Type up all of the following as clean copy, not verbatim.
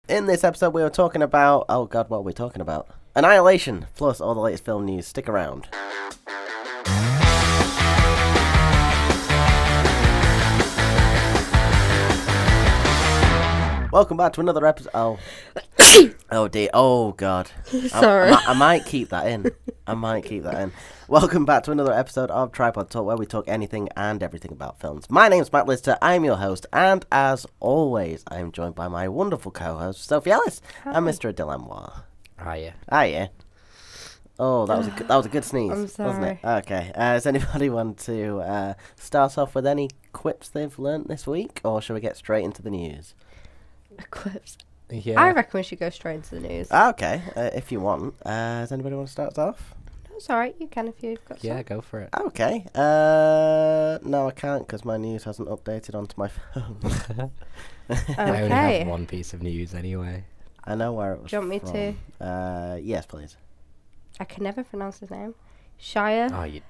In this episode, we were talking about... Oh, God, what are we talking about? Annihilation, plus all the latest film news. Stick around. Welcome back to another episode... Oh. Oh, dear. Oh, God. Sorry. I might keep that in. Welcome back to another episode of Tripod Talk, where we talk anything and everything about films. My name's Matt Lister, I'm your host, and as always, I'm joined by my wonderful co-host, Sophie Ellis, and Mr. Delamoire. Hiya. Hiya. Oh, that was a good sneeze, I'm sorry. wasn't it? Okay, does anybody want to start off with any quips they've learnt this week, or shall we get straight into the news? Quips. Yeah. I reckon we should go straight into the news. Okay, if you want. Does anybody want to start off? No, it's alright, you can if you've got Yeah, some. go for it. Okay. No, I can't because my news hasn't updated onto my phone. I only Okay. have one piece of news anyway. I know where it was. Do you want me to? Yes, please. I can never pronounce his name. Shire. Oh, you.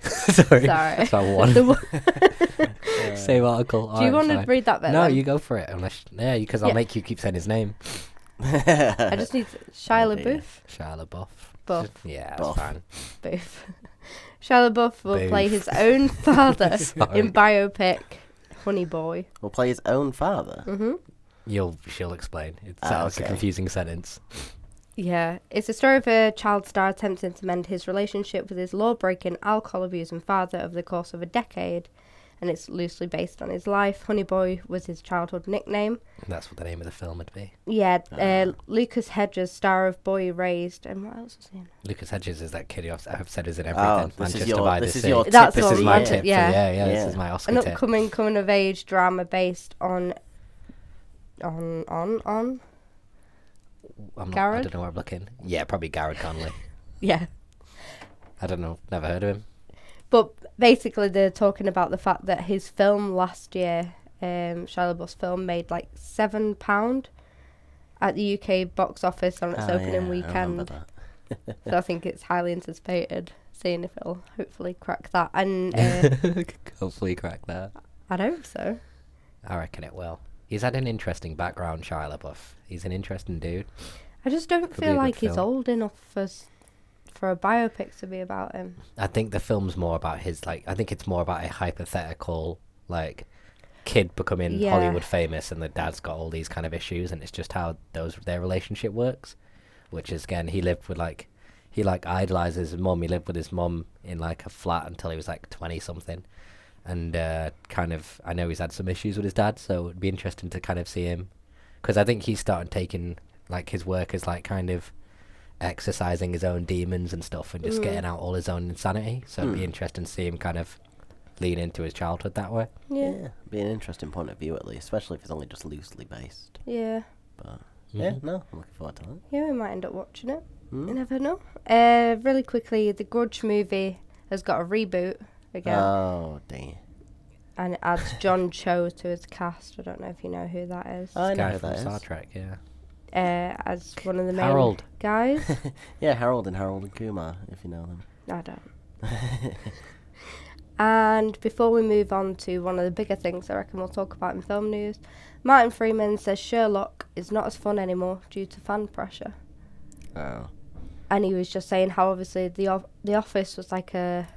Sorry. Sorry. So one. The one- Same article. Do you want to read that bit? No, then? you go for it. Unless, because I'll make you keep saying his name. I just need Shia Oh, dear. LaBeouf. Shia LaBeouf. Buff. Yeah, that's Buff. fine. Boof. Shia LaBeouf will Boof. play his own father Sorry. in biopic Honey Boy. Will play his own father. Mm-hmm. She'll explain. It's a Okay. confusing sentence. Yeah, it's a story of a child star attempting to mend his relationship with his law-breaking, alcohol-abusing father over the course of a decade, and it's loosely based on his life. Honey Boy was his childhood nickname. That's what the name of the film would be. Yeah, Lucas Hedges, star of Boy Erased, and what else was he in? Lucas Hedges is that kid who I've said is in Oh, everything. this is Manchester your- by this the is Sea. your tip. That's This what is we my wanted, tip. yeah. This Yeah. is my Oscar An tip. upcoming coming-of-age drama based on I Garrett? don't know where I'm looking. Yeah, probably Garrett Conley. yeah. I don't know. Never heard of him. But basically, they're talking about the fact that his film last year, Shia LaBeouf's film, made like £7 at the UK box office on its opening I remember weekend. that. So I think it's highly anticipated, seeing if it'll hopefully crack that. And Hopefully crack that. I'd hope so. I reckon it will. He's had an interesting background, Shia LaBeouf. He's an interesting dude. I just don't Could be a feel good like he's film. old enough for a biopic to be about him. I think the film's more about his, I think it's more about a hypothetical, kid becoming Yeah. Hollywood famous and the dad's got all these kind of issues and it's just how their relationship works. Which is, again, he lived with, he idolizes his mum. He lived with his mum in, a flat until he was, 20-something. And I know he's had some issues with his dad, so it'd be interesting to kind of see him. Because I think he's started taking, his work as, kind of exercising his own demons and stuff and just getting out all his own insanity. So it'd be interesting to see him kind of lean into his childhood that way. Yeah. Be an interesting point of view at least, especially if it's only just loosely based. Yeah. But yeah, no, I'm looking forward to that. Yeah, we might end up watching it. Mm. You never know. Really quickly, the Grudge movie has got a reboot again. Oh dear. And it adds John Cho to his cast. I don't know if you know who that is. I know Guy who from that Star is. Trek, yeah. As one of the main Harold. guys. Yeah, Harold and Kumar, if you know them. I don't. And before we move on to one of the bigger things I reckon we'll talk about in film news, Martin Freeman says Sherlock is not as fun anymore due to fan pressure. Oh. And he was just saying how obviously the Office was like a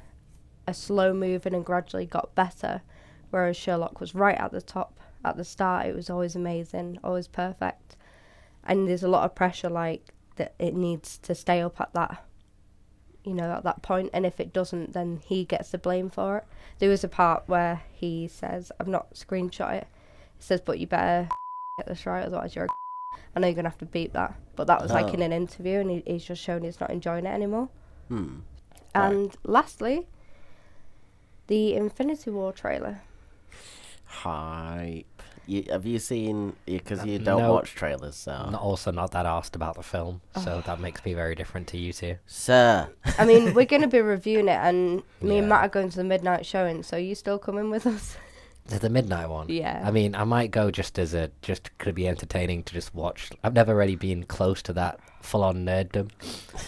slow moving and gradually got better, whereas Sherlock was right at the top at the start. It was always amazing, always perfect, and there's a lot of pressure that it needs to stay up at that, at that point, and if it doesn't, then he gets the blame for it. There was a part where he says, I've not screenshot it, he says, but you better get this right, otherwise you're a I know you're going to have to beep that, but that was in an interview, and he's just shown he's not enjoying it anymore. And lastly, the Infinity War trailer. Hype. Have you seen... Because you don't No. watch trailers, so... I'm also not that arsed about the film, so that makes me very different to you two. Sir. I mean, we're going to be reviewing it, and me and Yeah. Matt are going to the midnight showing, so you still coming with us? The midnight one? Yeah. I mean, I might go just could be entertaining to just watch. I've never really been close to that full-on nerddom,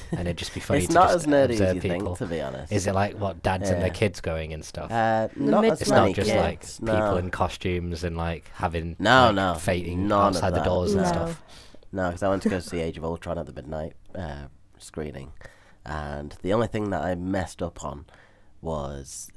and it'd just be funny It's to not just as nerdy as observe you people. think, to be honest. Is it like what dads and their Yeah. kids going and stuff? Not as It's many not just kids, like people in costumes and having No. fainting None of outside the that. doors and No. stuff. No, because I went to go see Age of Ultron at the midnight screening, and the only thing that I messed up on was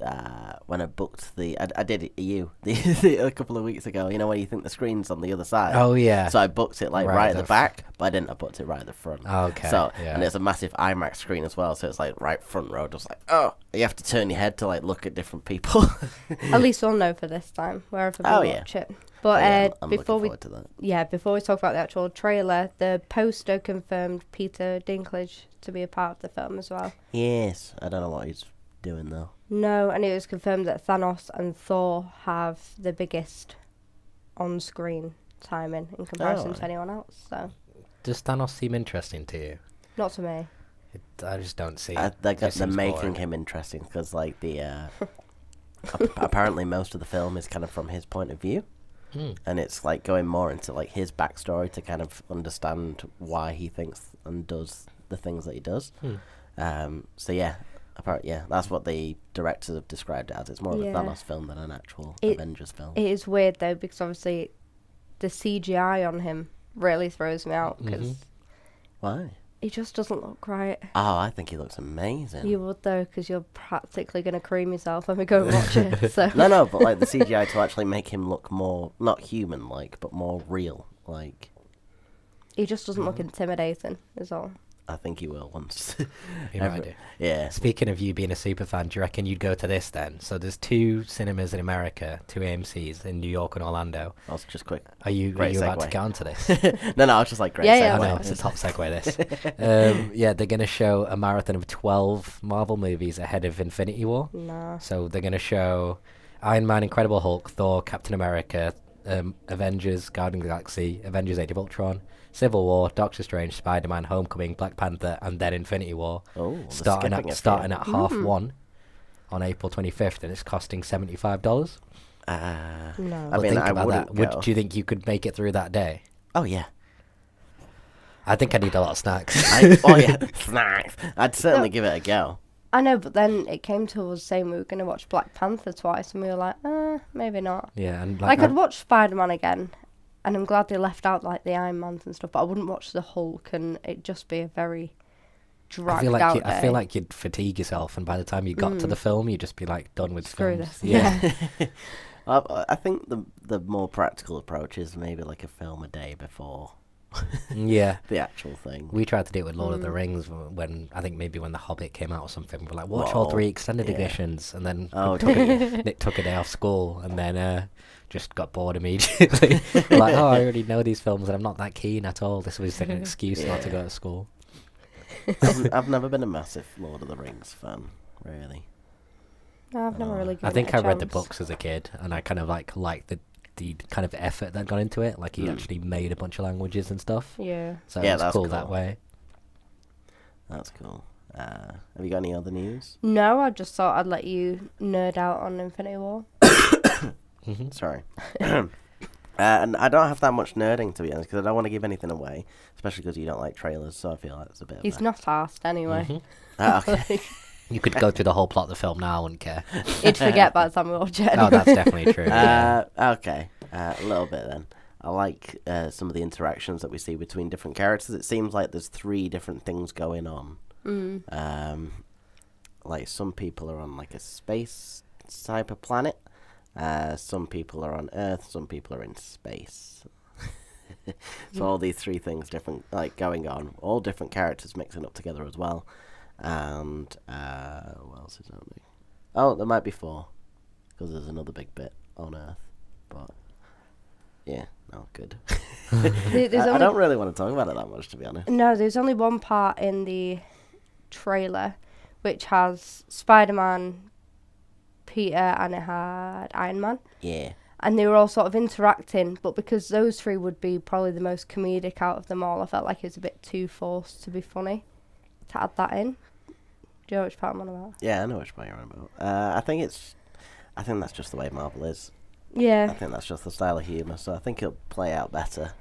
when I booked I did it a couple of weeks ago. You know when you think the screen's on the other side. Oh yeah. So I booked it like right at the back, but I didn't. I booked it right at the front. Oh, okay. So yeah. and it's a massive IMAX screen as well, so it's like right front row. Just like you have to turn your head to like look at different people. At least we'll know for this time wherever we watch it. But I'm before looking forward to that. before we talk about the actual trailer, the poster confirmed Peter Dinklage to be a part of the film as well. Yes, I don't know what he's doing though. No, and it was confirmed that Thanos and Thor have the biggest on-screen timing in comparison to anyone else. So, does Thanos seem interesting to you? not to me. I just don't see. They're making him interesting because like the apparently most of the film is kind of from his point of view. And it's like going more into like his backstory to kind of understand why he thinks and does the things that he does. So yeah, that's what the directors have described it as. It's more of a Thanos film than an actual Avengers film. It is weird though because obviously the CGI on him really throws me out because Why? he just doesn't look right. Oh, I think he looks amazing. You would though, because you're practically going to cream yourself when we go and watch it. So. No, but like the CGI to actually make him look more, not human-like, but more real. Like he just doesn't look intimidating, is all. I think he will once. He might do. Yeah. Speaking of you being a super fan, do you reckon you'd go to this then? So there's 2 cinemas in America, 2 AMCs in New York and Orlando. I'll just quick. Are you about to get onto this? No, I was just like, great Yeah, segue. I know, it's a top segue this. They're going to show a marathon of 12 Marvel movies ahead of Infinity War. Nah. So they're going to show Iron Man, Incredible Hulk, Thor, Captain America, Avengers, Guardians of the Galaxy, Avengers Age of Ultron, Civil War, Doctor Strange, Spider-Man, Homecoming, Black Panther, and then Infinity War. Oh, starting at half one on April 25th, and it's costing $75. No. I Well, mean, think I about that. wouldn't go. Do you think you could make it through that day? Oh yeah. I think I need a lot of snacks. Snacks. I'd certainly give it a go. I know, but then it came to us saying we were going to watch Black Panther twice, and we were like, maybe not. Yeah, and Like, I'd watch Spider-Man again, and I'm glad they left out, like, the Iron Mans and stuff, but I wouldn't watch the Hulk, and it'd just be a very dragged out day. I feel like you'd fatigue yourself, and by the time you got to the film, you'd just be, like, done with Screw films. this. Yeah. I think the more practical approach is maybe like a film a day before Yeah. the actual thing. We tried to do it with Lord of the Rings when I think maybe when The Hobbit came out or something. We were like, watch all 3 extended editions, and then Nick took a day off school, and then just got bored immediately. Like, I already know these films, and I'm not that keen at all. This was like an excuse not to go to school. I've never been a massive Lord of the Rings fan, really. No, I've never really given I think it a I read the chance. books as a kid, and I kind of like the kind of effort that got into it. Like he actually made a bunch of languages and stuff. Yeah. So Yeah, it's that's cool cool. that way. That's cool. Have you got any other news? No, I just thought I'd let you nerd out on Infinity War. Sorry. And I don't have that much nerding, to be honest, because I don't want to give anything away, especially because you don't like trailers, so I feel like it's a bit He's of not asked anyway. okay. You could go through the whole plot of the film now, I wouldn't care. He'd forget by the time we watch it. Oh, that's definitely true. Okay. A little bit then. I like some of the interactions that we see between different characters. It seems like there's 3 different things going on. Like some people are on like a space type of planet. Some people are on Earth. Some people are in space. So all these 3 things different, like going on. All different characters mixing up together as well. And what else is happening? Oh, there might be 4, because there's another big bit on Earth. But yeah, no, good. I don't really want to talk about it that much, to be honest. No, there's only one part in the trailer which has Spider-Man, Peter, and it had Iron Man. Yeah. And they were all sort of interacting, but because those 3 would be probably the most comedic out of them all, I felt like it was a bit too forced to be funny to add that in. Do you know which part I'm on about? Yeah, I know which part you're on about. I think that's just the way Marvel is. Yeah. I think that's just the style of humour, so I think it'll play out better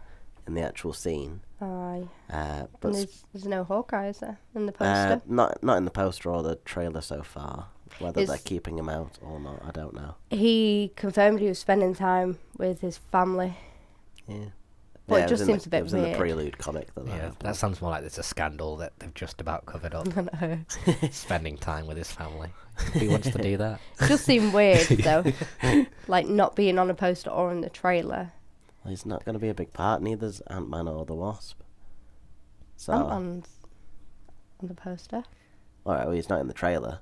in the actual scene. Aye. But And there's no Hawkeye, is there, in the poster? not in the poster or the trailer so far. Whether Is- they're keeping him out or not, I don't know. He confirmed he was spending time with his family. Yeah. But Yeah, it was just in seems the, a bit It was in weird. the Prelude comic that Yeah, happened. that sounds more like there's a scandal that they've just about covered up. I know. Spending time with his family. Who wants to do that? It just seemed weird though, like not being on a poster or in the trailer. Well, he's not going to be a big part. Neither's Ant-Man or the Wasp. So, Ant-Man's on the poster. all right, well, he's not in the trailer.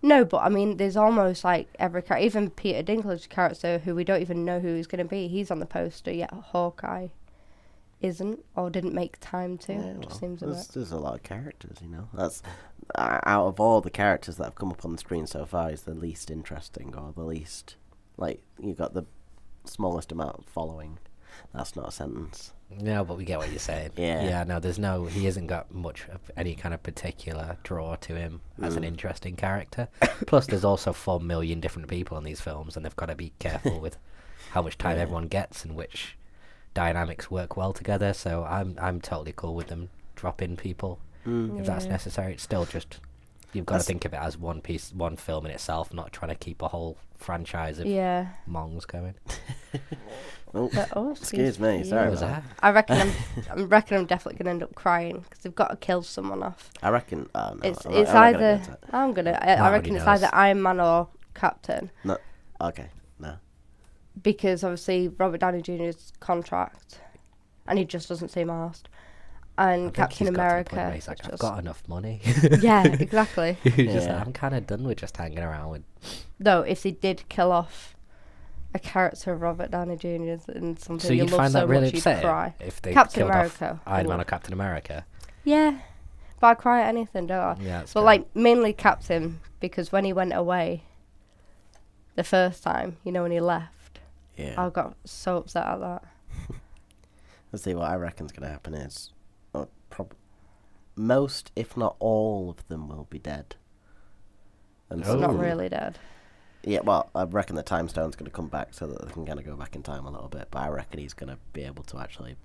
No, but I mean, there's almost like every character, even Peter Dinklage's character, who we don't even know who he's going to be. He's on the poster, yet Hawkeye isn't, or didn't make time to. Yeah, It well, just seems a bit. there's a lot of characters, you know. That's out of all the characters that have come up on the screen so far, he's the least interesting or the least, like, you got the smallest amount of following. That's not a sentence. No, but we get what you're saying. Yeah. Yeah, no, he hasn't got much of any kind of particular draw to him as an interesting character. Plus, there's also 4 million different people in these films, and they've got to be careful with how much time everyone gets and which dynamics work well together. So I'm totally cool with them dropping people if that's Yeah. necessary. It's still just you've got to think of it as one film in itself, not trying to keep a whole franchise of Yeah. mongs going. Oh, Oh, excuse me, you. sorry What was about that? I reckon I'm definitely gonna end up crying because they've got to kill someone off. I reckon. No, It's I'm it's not gonna either get into it. I'm gonna. I Nobody reckon it's knows. either Iron Man or Captain, No, okay, no. because obviously Robert Downey Jr.'s contract, and he just doesn't seem arsed. And I think Captain he's got to the point America. where he's like, is I've just- got enough money. yeah, exactly. He's just Yeah. like, I'm kind of done with just hanging around with. Though, if they did kill off a character of Robert Downey Jr. and something So you you'd love find so that really much, you'd upsetting cry. if they Captain killed off America, I Iron Man would. or Captain America. Yeah, but I cry at anything, don't I? Yeah, that's But fair. like mainly Captain, because when he went away the first time, you know, when he left, Yeah. I got so upset at that. Let's see what I reckon's going to happen is, most, if not all of them, will be dead. And It's not Oh. really dead. Yeah, well, I reckon the time stone's going to come back so that they can kind of go back in time a little bit. But I reckon he's going to be able to actually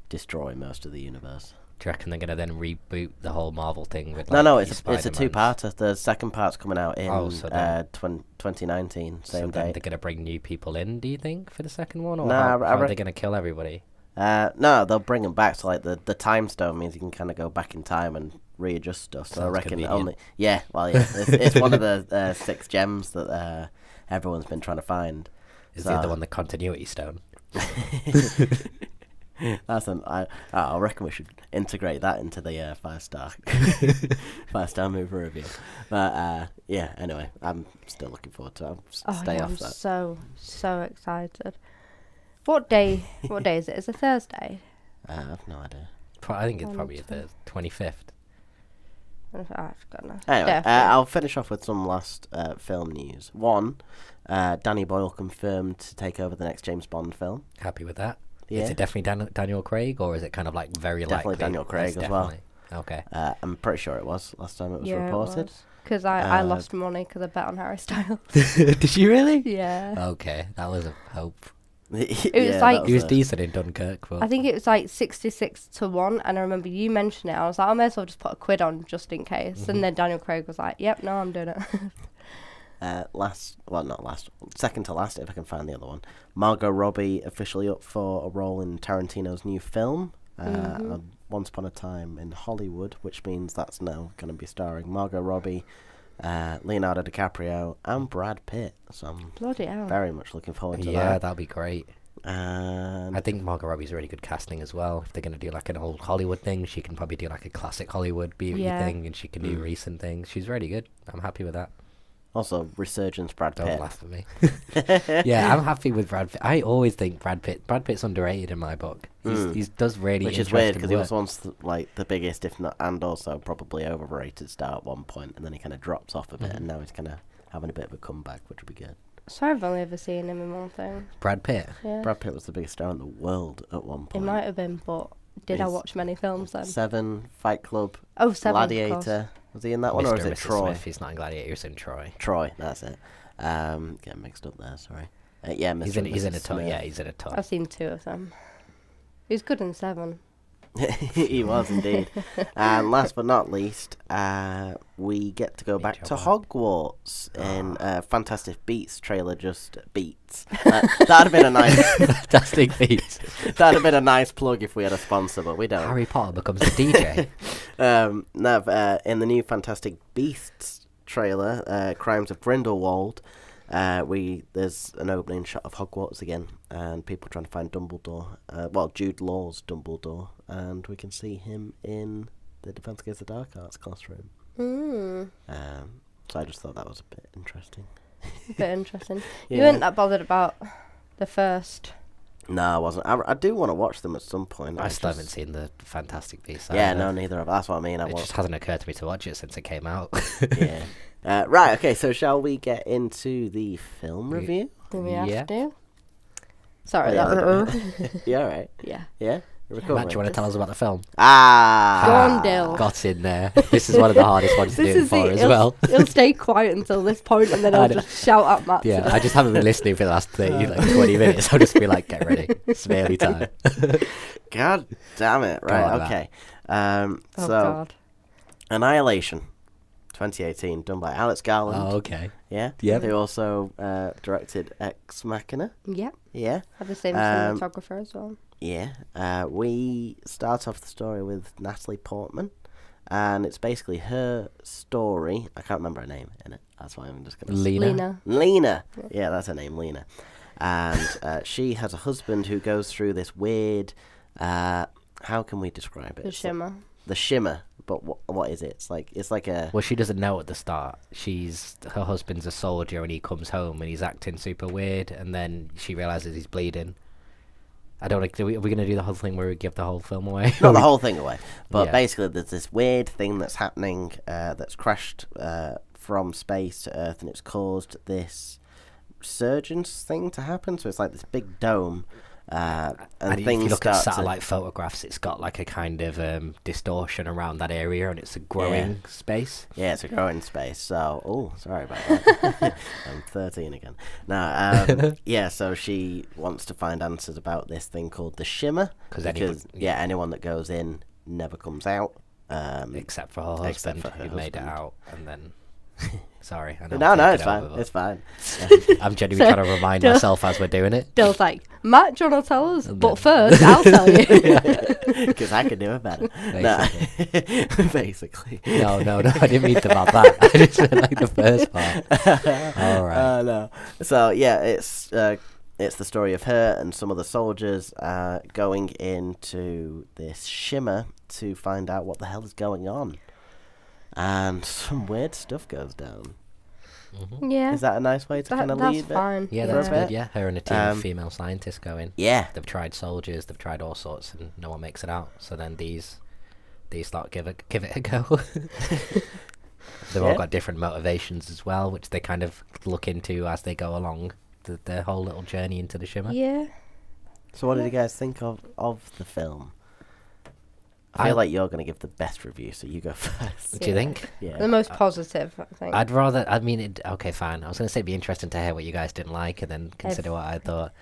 destroy most of the universe. Do you reckon they're going to then reboot the whole Marvel thing with? No, like, no, these it's a Spider-Mans? two-parter. The second part's coming out in Oh, so then- 2019, So same then date. they're going to bring new people in, do you think, for the second one? Or No, how I are they reckon- going to kill everybody? No, they'll bring them back. So like the time stone means you can kind of go back in time and readjust stuff. So I Sounds reckon convenient. only. Yeah, well, yeah, it's one of the 6 gems that everyone's been trying to find. Is So- the other one the continuity stone? That's I reckon we should integrate that into the 5-star 5-star movie review. But yeah, anyway, I'm still looking forward to it. I'll Oh stay yeah, off I'm that. so excited. What day? What day is it? Is it Thursday? I have no idea. I think it's On probably the 25th. I've got no. Anyway, Definitely. I'll finish off with some last film news. One, Danny Boyle confirmed to take over the next James Bond film. Happy with that. Yeah. Is it definitely Daniel Craig, or is it kind of like very Definitely likely? Daniel Craig It's as well. definitely- Okay. I'm pretty sure it was last time it was reported. Because I Uh, lost money because I bet on Harry Styles. Did you really? yeah. Okay, that was a hope. It was like- He was decent in Dunkirk, but I think it was like 66-1, and I remember you mentioned it. I was like, I may as well just put a quid on just in case. Mm-hmm. And then Daniel Craig was like, "Yep, no, I'm doing it." second to last, if I can find the other one. Margot Robbie officially up for a role in Tarantino's new film, Once Upon a Time in Hollywood, which means that's now going to be starring Margot Robbie, Leonardo DiCaprio, and Brad Pitt. So I'm Bloody hell! very much looking forward to yeah, that. that'll be great. And I think Margot Robbie's really good casting as well. If they're going to do like an old Hollywood thing, she can probably do like a classic Hollywood beauty Yeah. thing, and she can do recent things. She's really good. I'm happy with that. also resurgence Brad Don't Pitt. laugh at me. Yeah, I'm happy with Brad Pitt. I always think Brad Pitt's underrated in my book. He does really Which is weird interesting because he was work. once like the biggest, if not, and also probably overrated star at one point, and then he kind of drops off a bit, and now he's kind of having a bit of a comeback, which would be good. So I've only ever seen him in one thing. Brad Pitt. Yeah, Brad Pitt was the biggest star in the world at one it point. might have been, but did I He's- watch many films then? 7, Fight Club, Oh, 7. Of course. Gladiator. Was he in that one, Mr. or and is it Mrs. Troy? Smith. He's not in Gladiator. He's in Troy. Troy, that's it. Getting mixed up there. Sorry. Yeah, Mr. He's in and a Mrs. ton. Smith. Yeah, he's in a ton. I've seen 2 of them. He was good in 7. He was indeed. And last but not least, we get to go back to Hogwarts in Fantastic Beasts trailer. Just Beats. That'd have been a nice Fantastic Beasts. That'd have been a nice plug if we had a sponsor, but we don't. Harry Potter becomes a DJ. In the new Fantastic Beasts trailer, Crimes of Grindelwald, there's an opening shot of Hogwarts again, and people trying to find Dumbledore. Jude Law's Dumbledore, and we can see him in the Defense Against the Dark Arts classroom. So I just thought that was a bit interesting. You weren't that bothered about the first. No, I wasn't. I do want to watch them at some point. I still haven't seen the Fantastic Beasts. Yeah, no, neither have I. That's what I mean. It just hasn't occurred to me to watch it since it came out. Yeah. Right, okay, so shall we get into the film review? Do we have to? Oh, Sorry, yeah. that. You alright? Yeah. Yeah? Matt, do you want to tell us about the film? Go on, Dill. Got in there. This is one of the hardest ones to do for as well. He'll stay quiet until this point, and then I'll just shout at Matt. Yeah, I just haven't been listening for the last 20 minutes. I'll just be like, get ready. It's nearly time. God damn it. Right, on, okay. God. Annihilation, 2018, done by Alex Garland. Oh, okay. Yeah? Yep. Who also directed Ex Machina. Yeah. Yeah? Had the same cinematographer as well. Yeah. We start off the story with Natalie Portman, and it's basically her story. I can't remember her name in it. That's why I'm just going to... Lena. Yeah, that's her name, Lena. And she has a husband who goes through this weird... how can we describe it? The shimmer. The shimmer. But what is it? It's like a... Well, she doesn't know at the start. Her husband's a soldier, and he comes home, and he's acting super weird, and then she realises he's bleeding. I don't know. Are we going to do the whole thing where we give the whole film away? Not the whole thing away. But Yeah. basically, there's this weird thing that's happening that's crashed from space to Earth, and it's caused this resurgence thing to happen. So it's like this big dome. And if things you look at start satellite photographs, it's got like a kind of distortion around that area, and it's a growing space. Yeah, it's a growing space. So, sorry about that. I'm 13 again. No, yeah. So she wants to find answers about this thing called the shimmer, because anyone that goes in never comes out, except for her husband, who made it out, and then. Sorry. I know No, it's fine. It's fine. I'm genuinely trying to remind myself as we're doing it. Dill's like, Matt, do you want to tell us? But first, I'll tell you. Because I can do it better. Basically. No, I didn't mean about that. I just meant like the first part. All right. No. So, yeah, it's the story of her and some of the soldiers going into this shimmer to find out what the hell is going on. And some weird stuff goes down. Mm-hmm. Yeah. Is that a nice way to kind of lead it? That's fine. Yeah, that's good. Yeah, her and a team of female scientists go in. Yeah. They've tried soldiers, they've tried all sorts, and no one makes it out. So then these start give it a go. They've all got different motivations as well, which they kind of look into as they go along their whole little journey into the shimmer. Yeah. So what did you guys think of the film? I feel like you're going to give the best review, so you go first. Do you think? Yeah. The most positive, I think. Okay, fine. I was going to say it'd be interesting to hear what you guys didn't like and then consider what I thought.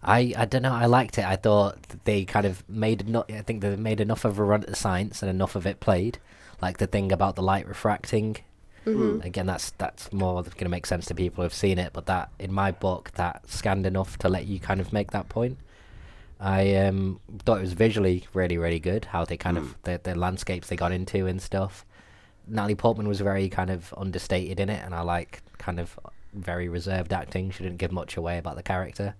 I don't know. I liked it. I thought they kind of made enough of a run at the science and enough of it played. Like the thing about the light refracting. Mm-hmm. Again, that's more going to make sense to people who have seen it. But that, in my book, that scanned enough to let you kind of make that point. I thought it was visually really, really good, how they kind of, the landscapes they got into and stuff. Natalie Portman was very kind of understated in it, and I like kind of very reserved acting. She didn't give much away about the character.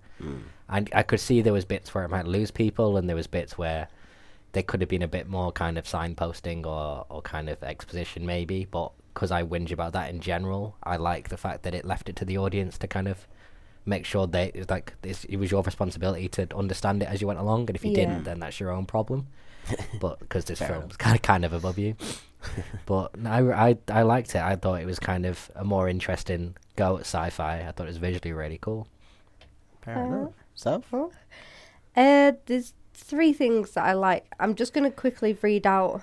And I could see there was bits where it might lose people, and there was bits where there could have been a bit more kind of signposting or kind of exposition maybe, but because I whinge about that in general, I like the fact that it left it to the audience to kind of make sure it was your responsibility to understand it as you went along, and if you didn't, then that's your own problem. But because this film's kind of above you. But I liked it. I thought it was kind of a more interesting go at sci-fi. I thought it was visually really cool. Fair enough. So? There's 3 things that I like. I'm just going to quickly read out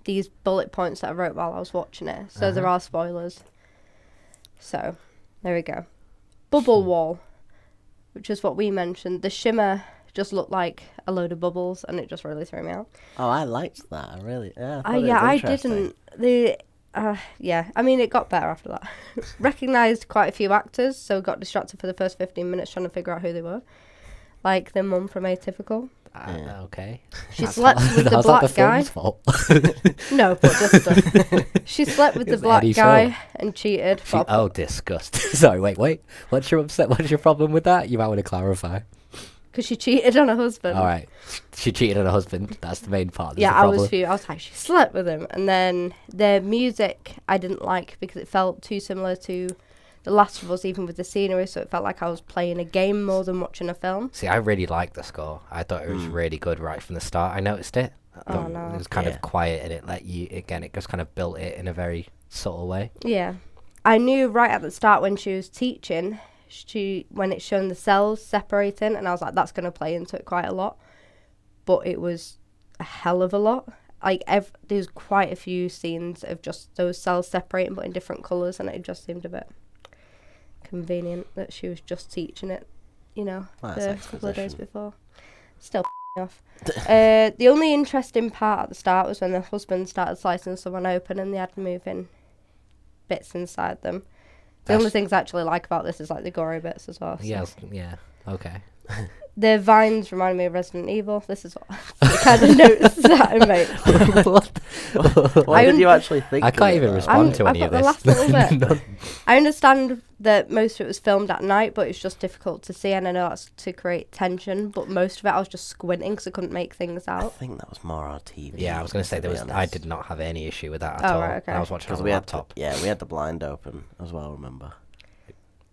these bullet points that I wrote while I was watching it. So there are spoilers. So, there we go. Bubble wall, which is what we mentioned. The shimmer just looked like a load of bubbles, and it just really threw me out. Oh, I liked that. I really, yeah. I thought it Yeah, was I interesting. didn't. Yeah, I mean, it got better after that. Recognised quite a few actors, so got distracted for the first 15 minutes trying to figure out who they were. Like the mum from Atypical. Yeah. Okay. She slept with the How's black that the guy. film's fault? No, but just she slept with the It's black Eddie guy Shaw. and cheated. Oh, disgust. Sorry, wait. What's your problem with that? You might want to clarify. Because she cheated on her husband. All right. She cheated on her husband. That's the main part. Yeah, The I problem. was like, she slept with him. And then the music I didn't like because it felt too similar to The Last of Us, even with the scenery. So it felt like I was playing a game more than watching a film. See, I really liked the score. I thought it was really good right from the start. I noticed it. Oh, no. It was kind Yeah. of quiet, and it just kind of built it in a very subtle way. Yeah. I knew right at the start when she was teaching, when it's shown the cells separating, and I was like, that's going to play into it quite a lot. But it was a hell of a lot. Like, there's quite a few scenes of just those cells separating, but in different colours, and it just seemed a bit convenient that she was just teaching it, Well, that's the couple of days exposition. before. Still off. The only interesting part at the start was when the husband started slicing someone open and they had moving bits inside them. The only things I actually like about this is like the gory bits as well. So. Yeah. Okay. The vines remind me of Resident Evil. This is what the kind of notes that I make. What did you actually think? I of can't it, even though? respond to I've any got of the this. last little bit. I understand that most of it was filmed at night, but it's just difficult to see, and I know that's to create tension. But most of it, I was just squinting because I couldn't make things I out. think that was more on TV. Yeah, I was going to say be I honest. did not have any issue with that Oh, at all. right, okay. I was watching on Because the we had laptop. we had the blind open as well. Remember?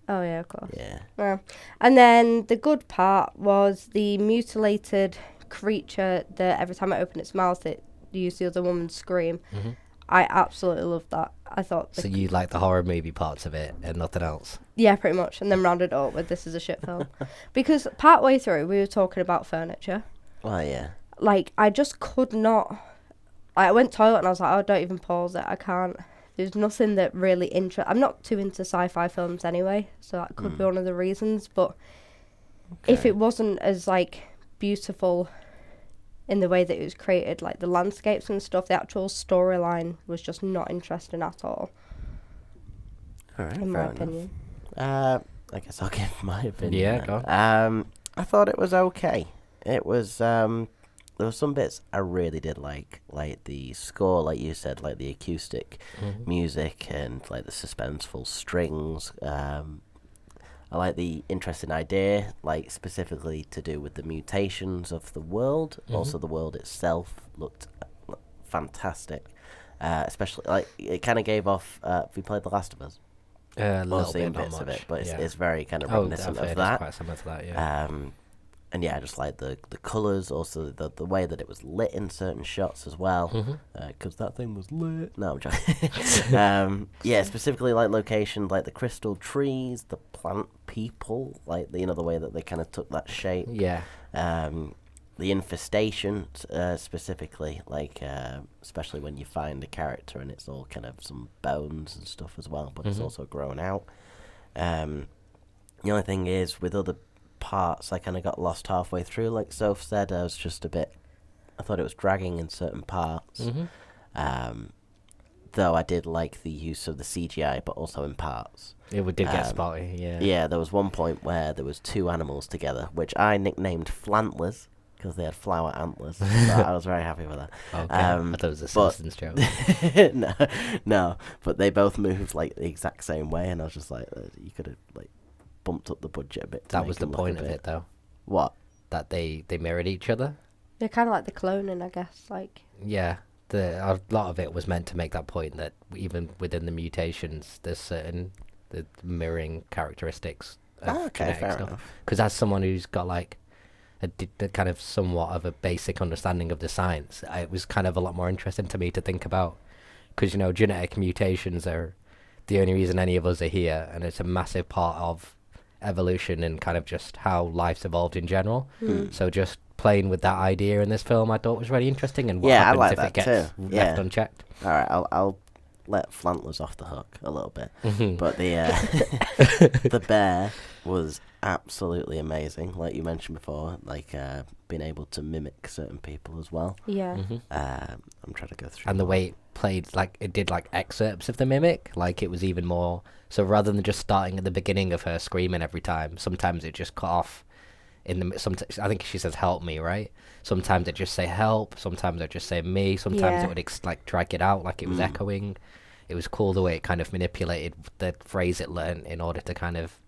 Oh yeah, of course. Yeah. Yeah. And then the good part was the mutilated creature that every time it opened its mouth, you see the other woman scream. Mm-hmm. I absolutely loved that. I thought, So you like the horror movie parts of it and nothing else? yeah, pretty much. And then rounded it up with this is a shit film. Because part way through, we were talking about furniture. Well, yeah. Like, I just could not. I went toilet and I was like, oh, don't even pause it. I can't. There's nothing that really I'm not too into sci-fi films anyway, so that could be one of the reasons. But if it wasn't as like beautiful in the way that it was created, like the landscapes and stuff, the actual storyline was just not interesting at all, All right. in my fair enough. opinion. I guess I'll give my opinion. Yeah, then. go on. I thought it was okay. It was there were some bits I really did like the score, like you said, like the acoustic music and like the suspenseful strings. I like the interesting idea, like specifically to do with the mutations of the world. Also, the world itself looked fantastic. Especially like it kind of gave off. We played The Last of Us. A Well, little seen bit, not bits of much. it, but yeah. it's very kind of Oh, reminiscent I've heard of it's that. quite similar to that, yeah. And yeah, I just like the colours, also the way that it was lit in certain shots as well, because that thing was lit. No, I'm joking. Yeah, specifically like location, like the crystal trees, the plant people, like the way that they kind of took that shape. Yeah. The infestation, specifically, like especially when you find a character and it's all kind of some bones and stuff as well, but it's also grown out. The only thing is, with other parts, I kind of got lost halfway through. Like Soph said, I thought it was dragging in certain parts. Though I did like the use of the CGI, but also in parts. It did get spotty, yeah. Yeah, there was one point where there was two animals together, which I nicknamed Flantlers, because they had flower antlers. So I was very happy with that. Okay. I thought it was a but- Simpsons joke. no, but they both moved like the exact same way, and I was just like, you could have like bumped up the budget a bit. To That make was the them look point a of bit- it, though. What? That they mirrored each other. They're kind of like the cloning, I guess. Like, Yeah. A lot of it was meant to make that point that even within the mutations, there's certain the mirroring characteristics of Okay, genetic fair stuff. enough. Because as someone who's got like the kind of somewhat of a basic understanding of the science, it was kind of a lot more interesting to me to think about. Because, genetic mutations are the only reason any of us are here, and it's a massive part of evolution and kind of just how life's evolved in general. So just playing with that idea in this film I thought was really interesting, and what Yeah, I happens like if that it gets too. left Yeah. unchecked. All right, I'll let Flantlers off the hook a little bit, Mm-hmm. but the the bear was absolutely amazing. Like you mentioned before, like being able to mimic certain people as well. Yeah. I'm trying to go through. And the way it played, like it did like excerpts of the mimic, like it was even more. So rather than just starting at the beginning of her screaming every time, sometimes it just cut off. I think she says "help me," right? Sometimes it just say "help." Sometimes it just say "me." Sometimes it would like drag it out, like it was echoing. It was cool the way it kind of manipulated the phrase it learned in order to kind of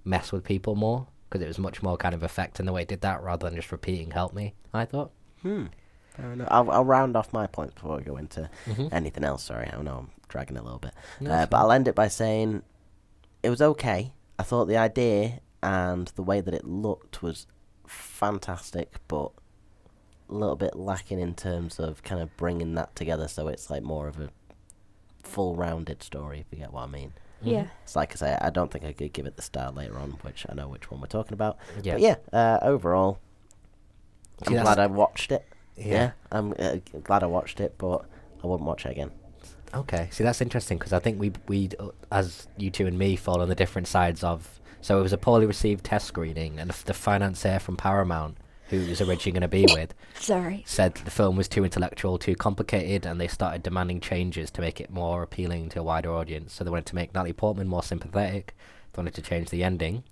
mess with people more, because it was much more kind of effective in the way it did that rather than just repeating "help me." I thought. Fair enough. I'll round off my points before we go into anything else. Sorry, I know I'm dragging a little bit, but I'll end it by saying it was okay. I thought the idea and the way that it looked was fantastic, but a little bit lacking in terms of kind of bringing that together so it's like more of a full-rounded story, if you get what I mean. Yeah. It's like I say, I don't think I could give it the star later on, which I know which one we're talking about. Yeah. But yeah, overall, I'm glad I watched it. Yeah. I'm glad I watched it, but I wouldn't watch it again. Okay, see that's interesting because I think we as you two and me fall on the different sides of. So it was a poorly received test screening, and the financier from Paramount, who it was originally going to be with, said the film was too intellectual, too complicated, and they started demanding changes to make it more appealing to a wider audience. So they wanted to make Natalie Portman more sympathetic. They wanted to change the ending,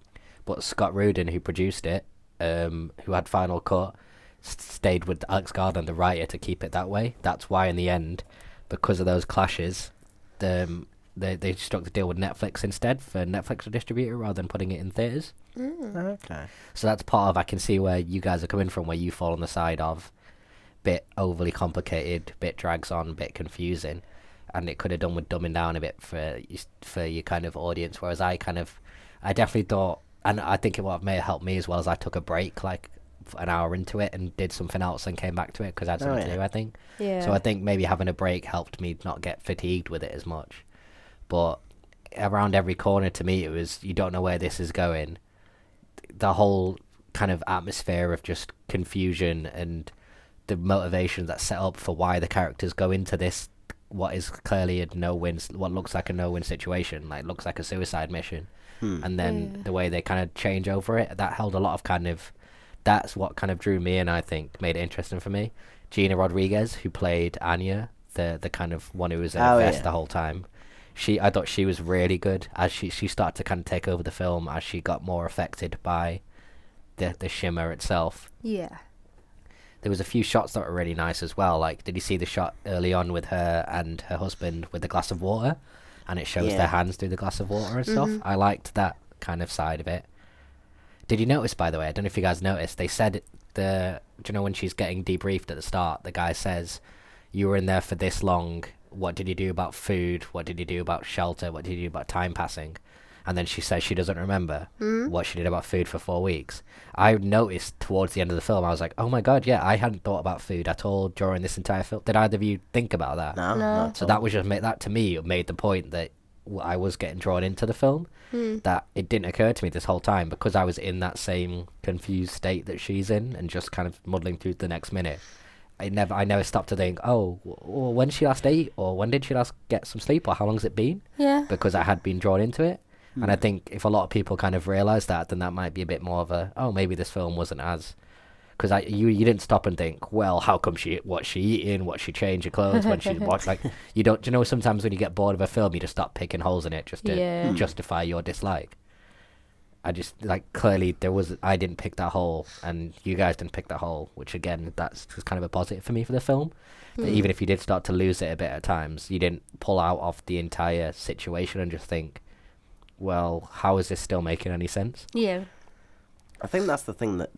but Scott Rudin, who produced it, who had final cut, stayed with Alex Garland, the writer, to keep it that way. That's why in the end, because of those clashes, they struck the deal with Netflix instead for Netflix to distribute it rather than putting it in theaters. Okay. So that's part of, I can see where you guys are coming from, where you fall on the side of bit overly complicated, bit drags on, bit confusing, and it could have done with dumbing down a bit for your kind of audience. Whereas I definitely thought, and I think what may have helped me as well as I took a break like an hour into it and did something else and came back to it because I had something to do, I think. Yeah. So I think maybe having a break helped me not get fatigued with it as much. But around every corner, to me, it was, you don't know where this is going. The whole kind of atmosphere of just confusion and the motivation that's set up for why the characters go into this, what is clearly a no-win, what looks like a no-win situation, like looks like a suicide mission. And then the way they kind of change over it, that held a lot of kind of, that's what kind of drew me in, I think, made it interesting for me. Gina Rodriguez, who played Anya, the kind of one who was in a vest the whole time. I thought she was really good as she started to kind of take over the film as she got more affected by the shimmer itself. Yeah. There was a few shots that were really nice as well. Like, did you see the shot early on with her and her husband with the glass of water, and it shows their hands through the glass of water and stuff? I liked that kind of side of it. Did you notice, by the way? I don't know if you guys noticed. They said do you know when she's getting debriefed at the start? The guy says, "You were in there for this long. What did you do about food? What did you do about shelter? What did you do about time passing?" And then she says she doesn't remember what she did about food for 4 weeks. I noticed towards the end of the film, I was like, oh my god, yeah, I hadn't thought about food at all during this entire film. Did either of you think about that? No. No. So that was just that to me made the point that I was getting drawn into the film. That it didn't occur to me this whole time because I was in that same confused state that she's in and just kind of muddling through the next minute. I never stopped to think, when did she last ate, or when did she last get some sleep, or how long has it been? Yeah. Because I had been drawn into it. And I think if a lot of people kind of realise that, then that might be a bit more of a, maybe this film wasn't as... Because you didn't stop and think, well, how come what's she eating, what's she change her clothes, when she watched, like, you know, sometimes when you get bored of a film, you just start picking holes in it just to justify your dislike. I just, like, clearly I didn't pick that hole, and you guys didn't pick that hole, which again, that's just kind of a positive for me for the film. That even if you did start to lose it a bit at times, you didn't pull out of the entire situation and just think, well, how is this still making any sense? Yeah. I think that's the thing that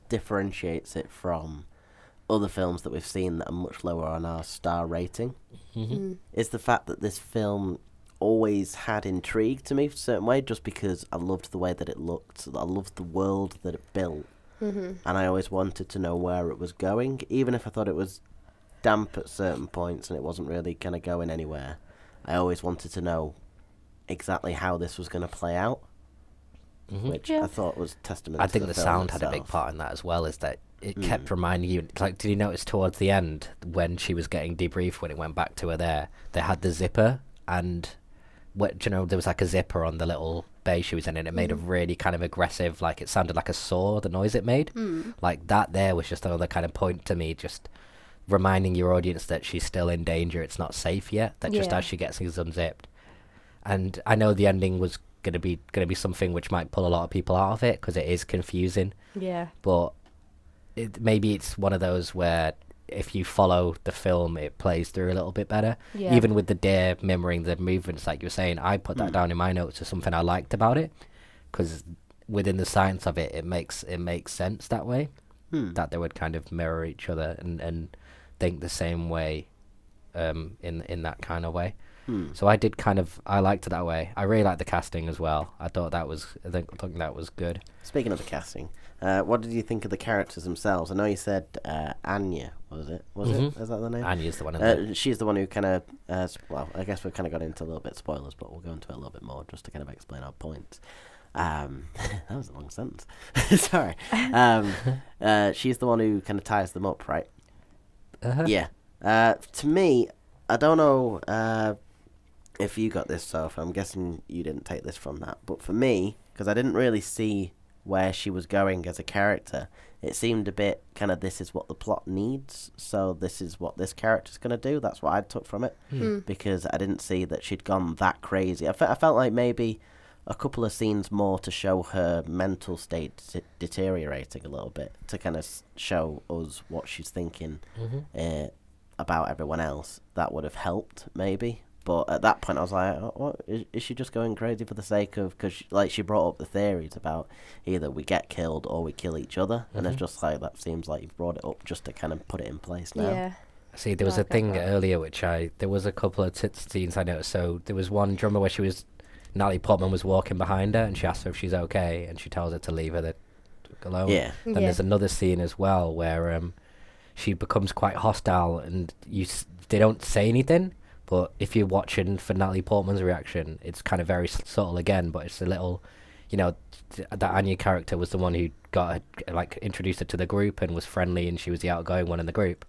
differentiates it from other films that we've seen that are much lower on our star rating. Is the fact that this film always had intrigue to me in a certain way, just because I loved the way that it looked, I loved the world that it built, and I always wanted to know where it was going, even if I thought it was damp at certain points and it wasn't really kind of going anywhere. I always wanted to know exactly how this was going to play out, which I thought was testament I to think the film sound had a itself. big part in that as well, is that it kept reminding you, like, did you notice towards the end when she was getting debriefed, when it went back to her there, they had the zipper, and there was like a zipper on the little bay she was in, and it made a really kind of aggressive, like it sounded like a saw, the noise it made. Like that there was just another kind of point to me, just reminding your audience that she's still in danger, it's not safe yet, that just as she gets things unzipped. And I know the ending was gonna be something which might pull a lot of people out of it, because it is confusing. Yeah. But maybe it's one of those where if you follow the film, it plays through a little bit better. Yeah. Even with the deer mimicking the movements, like you were saying, I put that down in my notes as something I liked about it, because within the science of it, it makes sense that way, that they would kind of mirror each other and think the same way, in that kind of way. So I liked it that way. I really liked the casting as well. I thought that was good. Speaking of the casting, what did you think of the characters themselves? I know you said Anya, was it? Is that the name? Anya's the one. She's the one who kind of, well, I guess we've kind of got into a little bit spoilers, but we'll go into it a little bit more just to kind of explain our points. That was a long sentence. Sorry. She's the one who kind of ties them up, right? Yeah. To me, I don't know if you got this, Soph. I'm guessing you didn't take this from that. But for me, because I didn't really see where she was going as a character, it seemed a bit kind of, this is what the plot needs, so this is what this character's going to do. That's what I took from it, because I didn't see that she'd gone that crazy. I felt like maybe a couple of scenes more to show her mental state deteriorating a little bit, to kind of show us what she's thinking about everyone else. That would have helped, maybe. But at that point, I was like, oh, what? Is she just going crazy for the sake of... Because, like, she brought up the theories about either we get killed or we kill each other. And it's just like, that seems like you've brought it up just to kind of put it in place now. Yeah. See, there was a thing earlier there was a couple of scenes I noticed. So there was one, drummer where Natalie Portman was walking behind her and she asked her if she's okay, and she tells her to leave her alone. Yeah. Then there's another scene as well where she becomes quite hostile, and they don't say anything. But if you're watching for Natalie Portman's reaction, it's kind of very subtle again, but it's a little, that Anya character was the one who got her, like, introduced her to the group and was friendly, and she was the outgoing one in the group.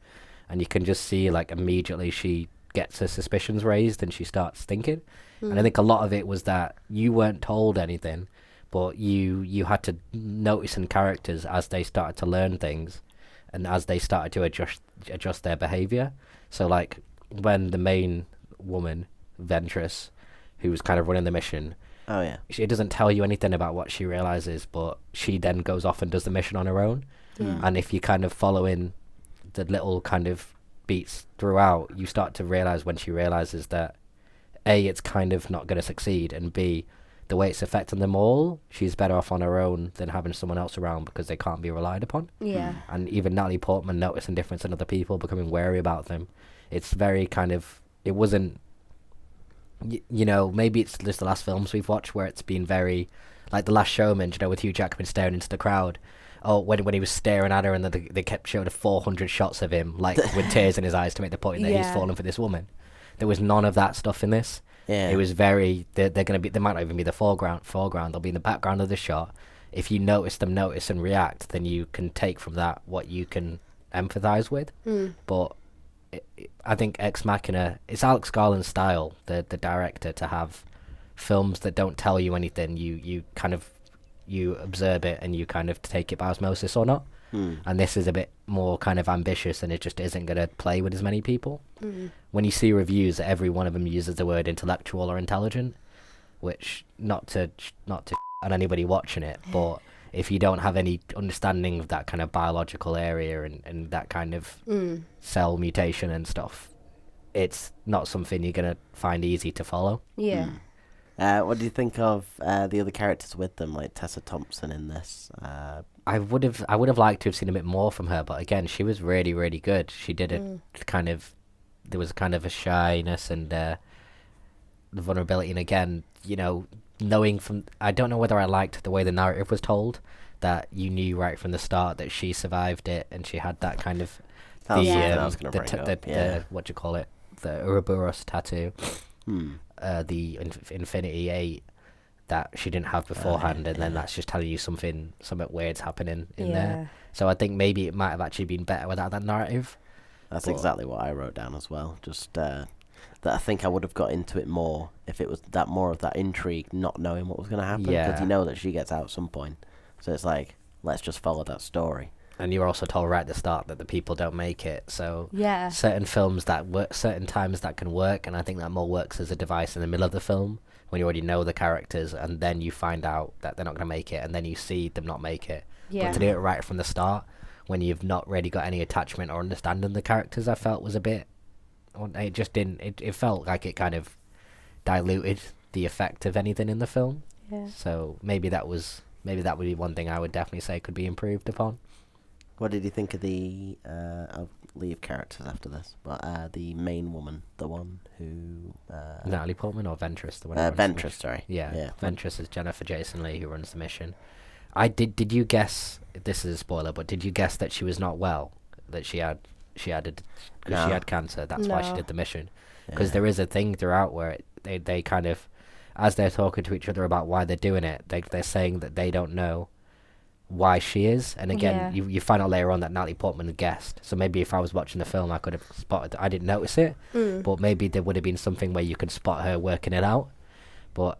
And you can just see, like, immediately she gets her suspicions raised and she starts thinking. And I think a lot of it was that you weren't told anything, but you had to notice in characters as they started to learn things and as they started to adjust their behavior. So, like, when the main woman, Ventress, who was kind of running the mission, it doesn't tell you anything about what she realizes, but she then goes off and does the mission on her own. And if you kind of follow in the little kind of beats throughout, you start to realize when she realizes that A, it's kind of not going to succeed, and B, the way it's affecting them all, she's better off on her own than having someone else around, because they can't be relied upon. Yeah. And even Natalie Portman noticing difference in other people, becoming wary about them. It's very kind of, it wasn't, maybe it's just the last films we've watched where it's been very, like The Last Showman, with Hugh Jackman staring into the crowd. Oh, when he was staring at her, and then they kept showing 400 shots of him, like, with tears in his eyes to make the point that he's fallen for this woman. There was none of that stuff in this. Yeah. It was very, they're going to be, they might not even be the foreground, they'll be in the background of the shot. If you notice and react, then you can take from that what you can empathize with. But I think Ex Machina, it's Alex Garland's style, the director, to have films that don't tell you anything. You kind of, you observe it and you kind of take it by osmosis or not. And this is a bit more kind of ambitious, and it just isn't going to play with as many people. When you see reviews, every one of them uses the word intellectual or intelligent, which not to on anybody watching it, but if you don't have any understanding of that kind of biological area and that kind of cell mutation and stuff, it's not something you're going to find easy to follow. Yeah. What do you think of the other characters with them, like Tessa Thompson in this? I would have liked to have seen a bit more from her, but again, she was really, really good. She did it kind of, there was kind of a shyness and the vulnerability, and again, knowing from, I don't know whether I liked the way the narrative was told, that you knew right from the start that she survived it, and she had that kind of I was going to bring up. The what do you call it, the Ouroboros tattoo, the Infinity 8 that she didn't have beforehand, and then that's just telling you something weird's happening in there. So I think maybe it might have actually been better without that narrative. That's exactly what I wrote down as well. Just that I think I would have got into it more if it was that more of that intrigue, not knowing what was going to happen. Because Yeah. you know that she gets out at some point. So it's like, let's just follow that story. And you're also told right at the start that the people don't make it. So Yeah. certain films that work, certain times that can work, and I think that more works as a device in the middle of the film when you already know the characters, and then you find out that they're not going to make it, and then you see them not make it. Yeah. But to do it right from the start, when you've not really got any attachment or understanding the characters, I felt was a bit. It just didn't. It felt like it kind of diluted the effect of anything in the film. Yeah. So maybe that would be one thing I would definitely say could be improved upon. What did you think of the? I'll leave characters after this, but the main woman, the one who. Natalie Portman or Ventress, the one. Ventress, sorry. Yeah. Ventress is Jennifer Jason Leigh, who runs the mission. Did you guess? This is a spoiler, but did you guess that she was not well? That she had because No. she had cancer. That's why she No. did the mission. Because there is a thing throughout where they kind of, as they're talking to each other about why they're doing it, they're saying that they don't know why she is. And again, Yeah. you find out later on that Natalie Portman guessed. So maybe if I was watching the film, I could have spotted. I didn't notice it, but maybe there would have been something where you could spot her working it out. But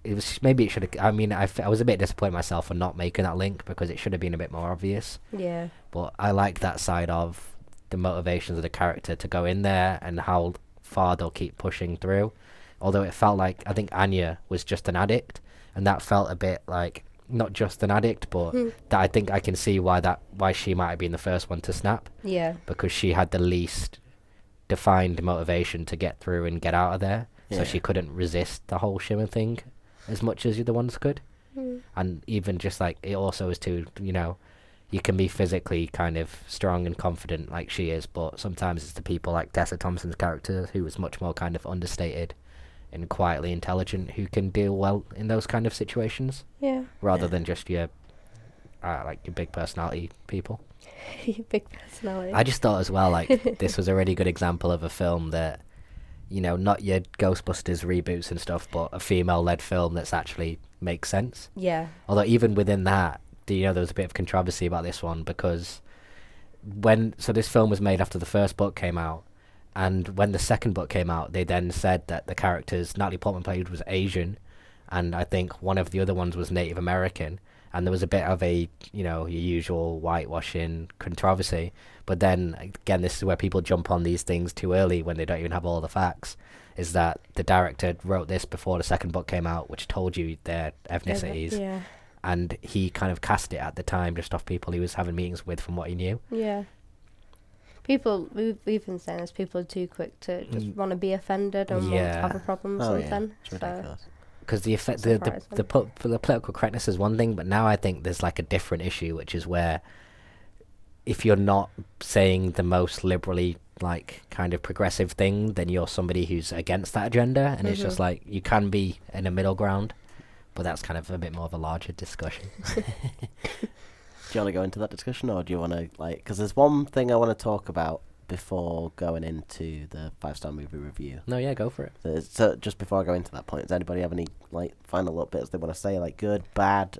it should have. I mean, I was a bit disappointed myself for not making that link because it should have been a bit more obvious. Yeah. But I like that side of the motivations of the character to go in there and how far they'll keep pushing through. Although it felt like, I think Anya was just an addict, and that felt a bit like not just an addict, but that I think I can see why she might have been the first one to snap, Yeah. because she had the least defined motivation to get through and get out of there, Yeah. so she couldn't resist the whole Shimmer thing as much as the other ones could. And even just like it also is too, you can be physically kind of strong and confident like she is, but sometimes it's the people like Tessa Thompson's character, who is much more kind of understated and quietly intelligent, who can deal well in those kind of situations, Yeah. rather than just your big personality people. Big personality. I just thought as well, like, this was a really good example of a film that, not your Ghostbusters reboots and stuff, but a female-led film that's actually makes sense. Yeah. Although even within that, there was a bit of controversy about this one, because this film was made after the first book came out, and when the second book came out, they then said that the characters Natalie Portman played was Asian, and I think one of the other ones was Native American, and there was a bit of a, your usual whitewashing controversy. But then, again, this is where people jump on these things too early when they don't even have all the facts, is that the director wrote this before the second book came out, which told you their ethnicities, Yeah. and he kind of cast it at the time just off people he was having meetings with from what he knew. Yeah. We've been saying this, people are too quick to just want to be offended and want to have a problem with something. It's ridiculous. Because the effect, the political correctness is one thing, but now I think there's like a different issue, which is where if you're not saying the most liberally like kind of progressive thing, then you're somebody who's against that agenda, and it's just like you can be in a middle ground, but that's kind of a bit more of a larger discussion. Do you want to go into that discussion, or do you want to, because there's one thing I want to talk about before going into the 5-star movie review. No, yeah, go for it. So just before I go into that point, does anybody have any final little bits they want to say, like good, bad,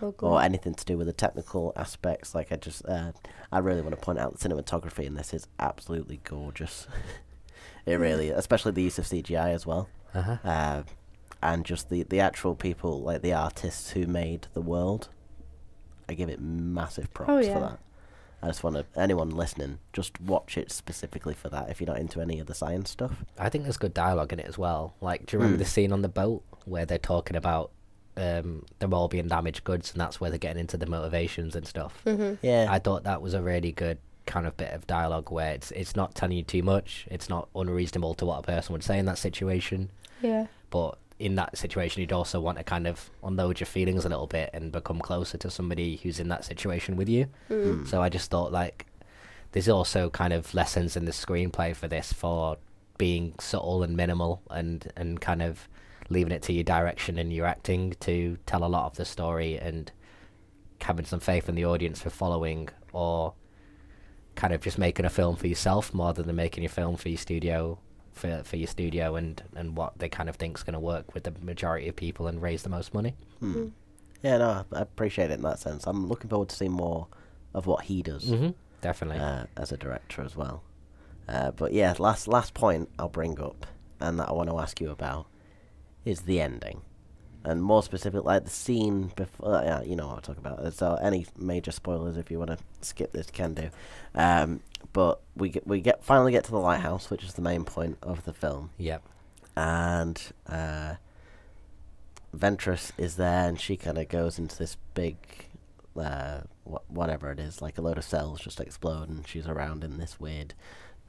or anything to do with the technical aspects? Like I really want to point out the cinematography in this is absolutely gorgeous. It really, especially the use of CGI as well, and just the actual people, like the artists who made the world. I give it massive props for that. I just want anyone listening, just watch it specifically for that if you're not into any of the science stuff. I think there's good dialogue in it as well. Like, do you remember the scene on the boat where they're talking about them all being damaged goods, and that's where they're getting into the motivations and stuff? Yeah. I thought that was a really good kind of bit of dialogue where it's not telling you too much. It's not unreasonable to what a person would say in that situation. Yeah. But in that situation, you'd also want to kind of unload your feelings a little bit and become closer to somebody who's in that situation with you. So I just thought, like, there's also kind of lessons in the screenplay for this, for being subtle and minimal, and kind of leaving it to your direction and your acting to tell a lot of the story, and having some faith in the audience for following, or kind of just making a film for yourself more than making a film for your studio, for your studio and what they kind of think is going to work with the majority of people and raise the most money. Yeah, no, I appreciate it in that sense. I'm looking forward to seeing more of what he does. Definitely. As a director as well. But yeah, last point I'll bring up, and that I want to ask you about, is the ending. And more specific, like the scene before, you know what I'm talking about. So any major spoilers, if you want to skip this, can do. But we finally get to the lighthouse, which is the main point of the film. Yep. And Ventress is there, and she kind of goes into this big, whatever it is, like a load of cells just explode, and she's around in this weird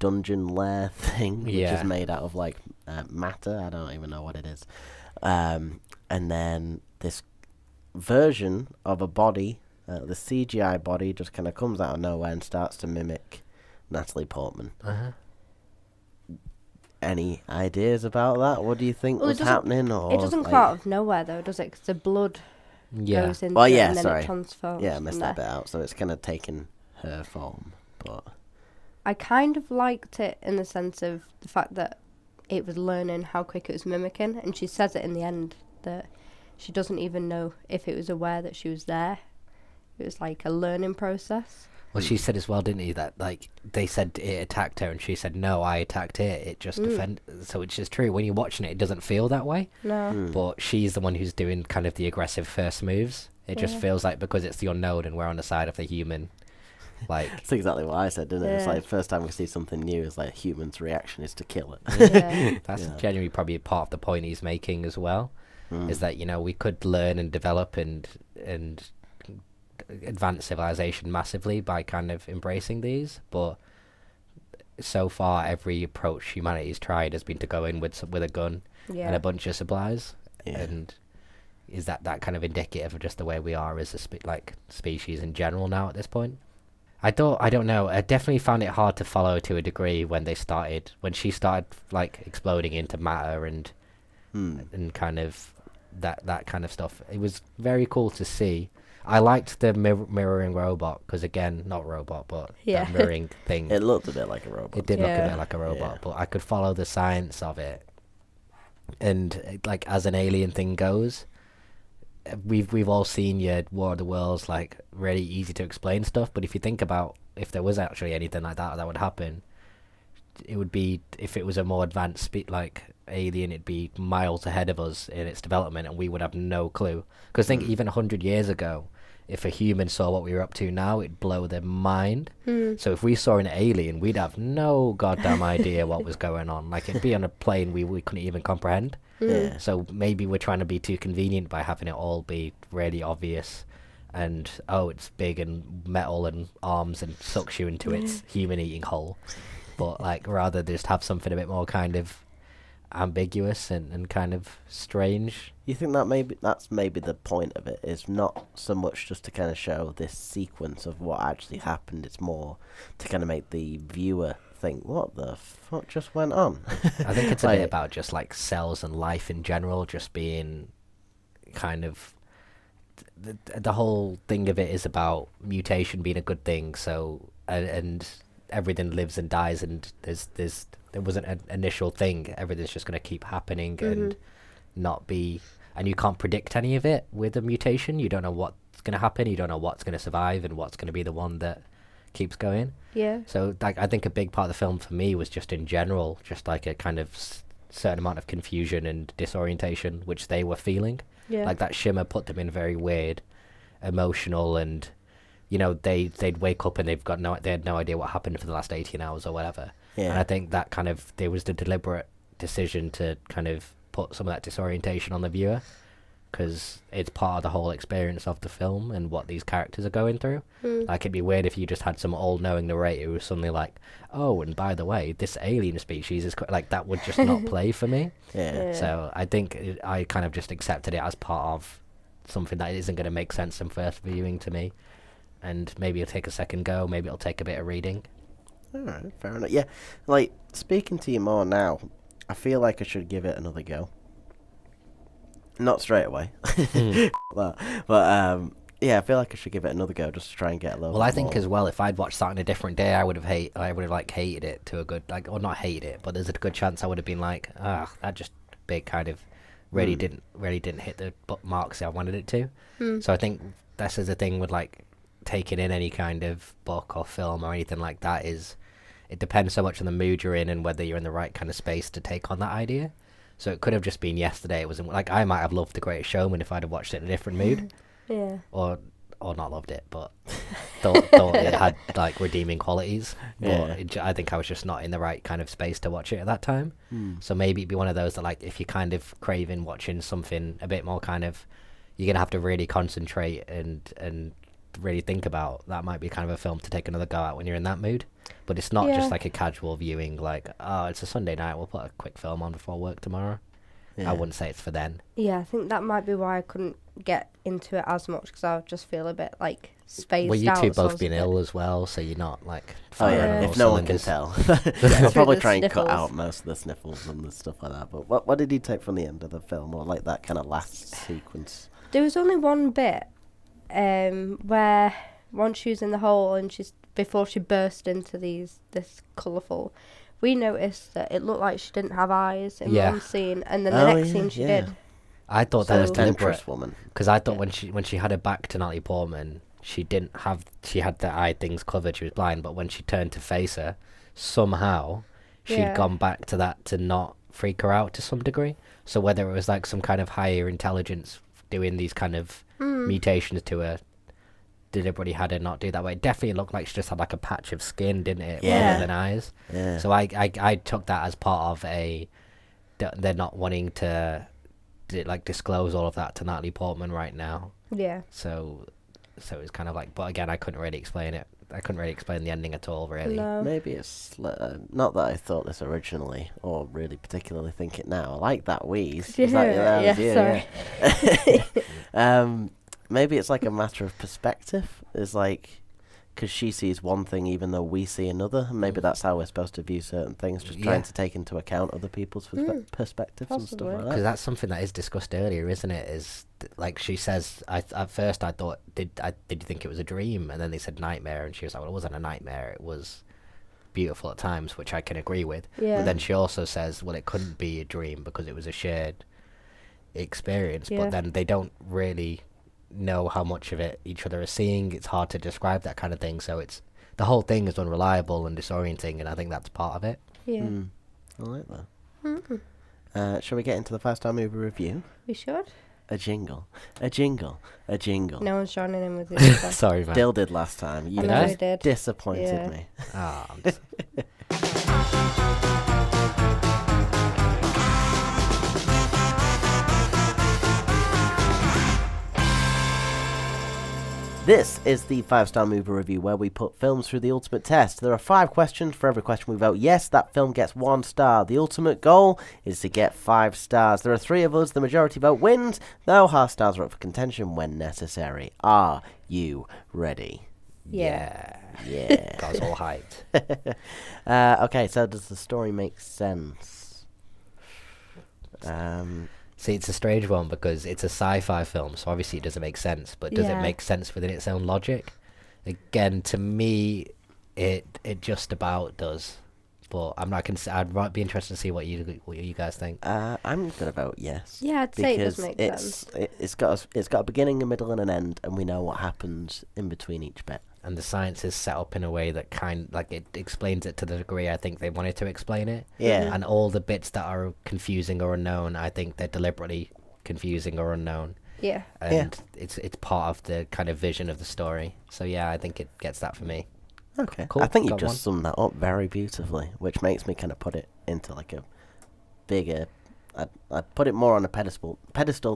dungeon lair thing, which is made out of like matter. I don't even know what it is. And then this version of a body, the CGI body, just kind of comes out of nowhere and starts to mimic Natalie Portman. Uh-huh. Any ideas about that? What do you think was happening? Or it doesn't come out of nowhere, though, does it? Because the blood goes into it and then it transforms. Yeah, I missed that bit out. So it's kind of taken her form. But I kind of liked it in the sense of the fact that it was learning how quick it was mimicking. And she says it in the end that she doesn't even know if it was aware that she was there. It was like a learning process. Well, she said as well, didn't he, that like they said it attacked her, and she said, "No, I attacked it. It just defended." So it's just true. When you're watching it, it doesn't feel that way. No. But she's the one who's doing kind of the aggressive first moves. It just feels like because it's the unknown, and we're on the side of the human. Like that's exactly what I said, didn't it? It's like first time we see something new, it's like human's reaction is to kill it. Yeah. That's genuinely probably part of the point he's making as well. Is that we could learn and develop and advance civilization massively by kind of embracing these, but so far every approach humanity's tried has been to go in with a gun and a bunch of supplies. And is that kind of indicative of just the way we are as a species in general now at this point? I don't know. I definitely found it hard to follow to a degree when she started like exploding into matter and kind of that kind of stuff. It was very cool to see. I liked the mirroring robot because, again, not robot, but that mirroring thing. It looked a bit like a robot. It did look a bit like a robot, but I could follow the science of it. And like as an alien thing goes, we've all seen your War of the Worlds, like really easy to explain stuff. But if you think about if there was actually anything like that would happen, it would be if it was a more advanced alien, it'd be miles ahead of us in its development, and we would have no clue. Because think even 100 years ago, if a human saw what we were up to now, it'd blow their mind. So if we saw an alien, we'd have no goddamn idea what was going on. Like it'd be on a plane we couldn't even comprehend. So maybe we're trying to be too convenient by having it all be really obvious. And it's big and metal and arms and sucks you into its human eating hole. But like rather just have something a bit more kind of ambiguous and kind of strange. You think that's maybe the point of it, is not so much just to kind of show this sequence of what actually happened, it's more to kind of make the viewer think, what the fuck just went on? I think it's a bit about just like cells and life in general just being kind of the whole thing of it is about mutation being a good thing. So and everything lives and dies, and there wasn't an initial thing. Everything's just going to keep happening and not be, and you can't predict any of it with a mutation. You don't know what's going to happen. You don't know what's going to survive and what's going to be the one that keeps going. Yeah. So like I think a big part of the film for me was just in general, just like a kind of certain amount of confusion and disorientation which they were feeling. Yeah. Like that shimmer put them in very weird, emotional, and they'd wake up and they had no idea what happened for the last 18 hours or whatever. Yeah. And I think that kind of there was the deliberate decision to kind of put some of that disorientation on the viewer, because it's part of the whole experience of the film and what these characters are going through. Like it'd be weird if you just had some all-knowing narrator who was suddenly like, oh, and by the way, this alien species is like, that would just not play for me. Yeah. So I think I kind of just accepted it as part of something that isn't going to make sense in first viewing to me, and maybe it'll take a second go, maybe it'll take a bit of reading. Alright, fair enough. Yeah, like, speaking to you more now, I feel like I should give it another go. Not straight away. but yeah, I feel like I should give it another go just to try and get a little. Well, I bit think more. as well, if I'd watched that on a different day, I would have hated it to a good, like, or not hated it, but there's a good chance I would have been like, that just big kind of really didn't hit the marks I wanted it to. So I think this is the thing with like taking in any kind of book or film or anything like that is it depends so much on the mood you're in and whether you're in the right kind of space to take on that idea. So it could have just been yesterday. It wasn't like I might have loved The Greatest Showman if I'd have watched it in a different mood, Yeah. or not loved it, but thought it had like redeeming qualities. But I think I was just not in the right kind of space to watch it at that time. So maybe it'd be one of those that, like, if you're kind of craving watching something a bit more kind of, you're gonna have to really concentrate and really think about, that might be kind of a film to take another go at when you're in that mood. But it's not just like a casual viewing, like, oh, it's a Sunday night, we'll put a quick film on before work tomorrow. I wouldn't say it's for then. Yeah, I think that might be why I couldn't get into it as much, because I would just feel a bit like spaced out. Well, you two so I both was been a bit- ill as well, so you're not like Oh yeah, firing on all if no one can cylinders. tell. I'll probably the try and cut sniffles. out most of the sniffles and the stuff like that. But what did he take from the end of the film, or like that kind of last sequence? There was only one bit where once she was in the hole and before she burst into this colourful, we noticed that it looked like she didn't have eyes in one scene, and then the next scene she did. I thought that was So- deliberate, Temptress woman. because I thought when she had her back to Natalie Portman, she had the eye things covered, she was blind, but when she turned to face her, somehow she'd Yeah. gone back to that to not freak her out to some degree. So whether it was like some kind of higher intelligence doing these kind of mutations to her, deliberately had her not do that way. It definitely looked like she just had like a patch of skin, didn't it, Yeah. rather than eyes. Yeah. So I took that as part of they're not wanting to like disclose all of that to Natalie Portman right now. Yeah. So it's kind of like, but again, I couldn't really explain it. I couldn't really explain the ending at all, really. No. Maybe it's not that I thought this originally, or really particularly think it now. I like that wheeze. Did Is you that- hear it? that was Yeah, you, yeah. Maybe it's like a matter of perspective. It's like, because she sees one thing even though we see another. And maybe that's how we're supposed to view certain things, just trying to take into account other people's perspectives and stuff Possibly. like Because that. that's something that is discussed earlier, isn't it? Like she says, at first I thought, did you think it was a dream? And then they said nightmare, and she was like, well, it wasn't a nightmare. It was beautiful at times, which I can agree with. Yeah. But then she also says, well, it couldn't be a dream because it was a shared experience. Yeah. But then they don't really know how much of it each other is seeing. It's hard to describe that kind of thing. So the whole thing is unreliable and disorienting, and I think that's part of it. Yeah. I like that. Shall we get into the 5-star movie review? We should. A jingle, a jingle, a jingle. No one's joining in with this one. Sorry, man. Dill did last time. You I know just he did. disappointed Yeah. me. Oh, I'm just- This is the 5-star movie review where we put films through the ultimate test. There are 5 questions. For every question we vote yes, that film gets 1 star. The ultimate goal is to get 5 stars. There are 3 of us. The majority vote wins, though half stars are up for contention when necessary. Are you ready? Yeah. Yeah. got us all hyped. Okay, so does the story make sense? See, it's a strange one because it's a sci-fi film, so obviously it doesn't make sense. But does it Yeah. make sense within its own logic? Again, to me, it just about does. But I'm not. I'd be interested to see what you guys think. I'm gonna vote yes. Yeah, I'd say it does because make sense. it's got a beginning, a middle, and an end, and we know what happens in between each bit. And the science is set up in a way that it explains it to the degree I think they wanted to explain it. Yeah. And all the bits that are confusing or unknown, I think they're deliberately confusing or unknown. Yeah. And it's part of the kind of vision of the story. So yeah, I think it gets that for me. Okay. Cool, I think you got just summed that up very beautifully, which makes me kind of put it into like a bigger. I'd put it more on a pedestal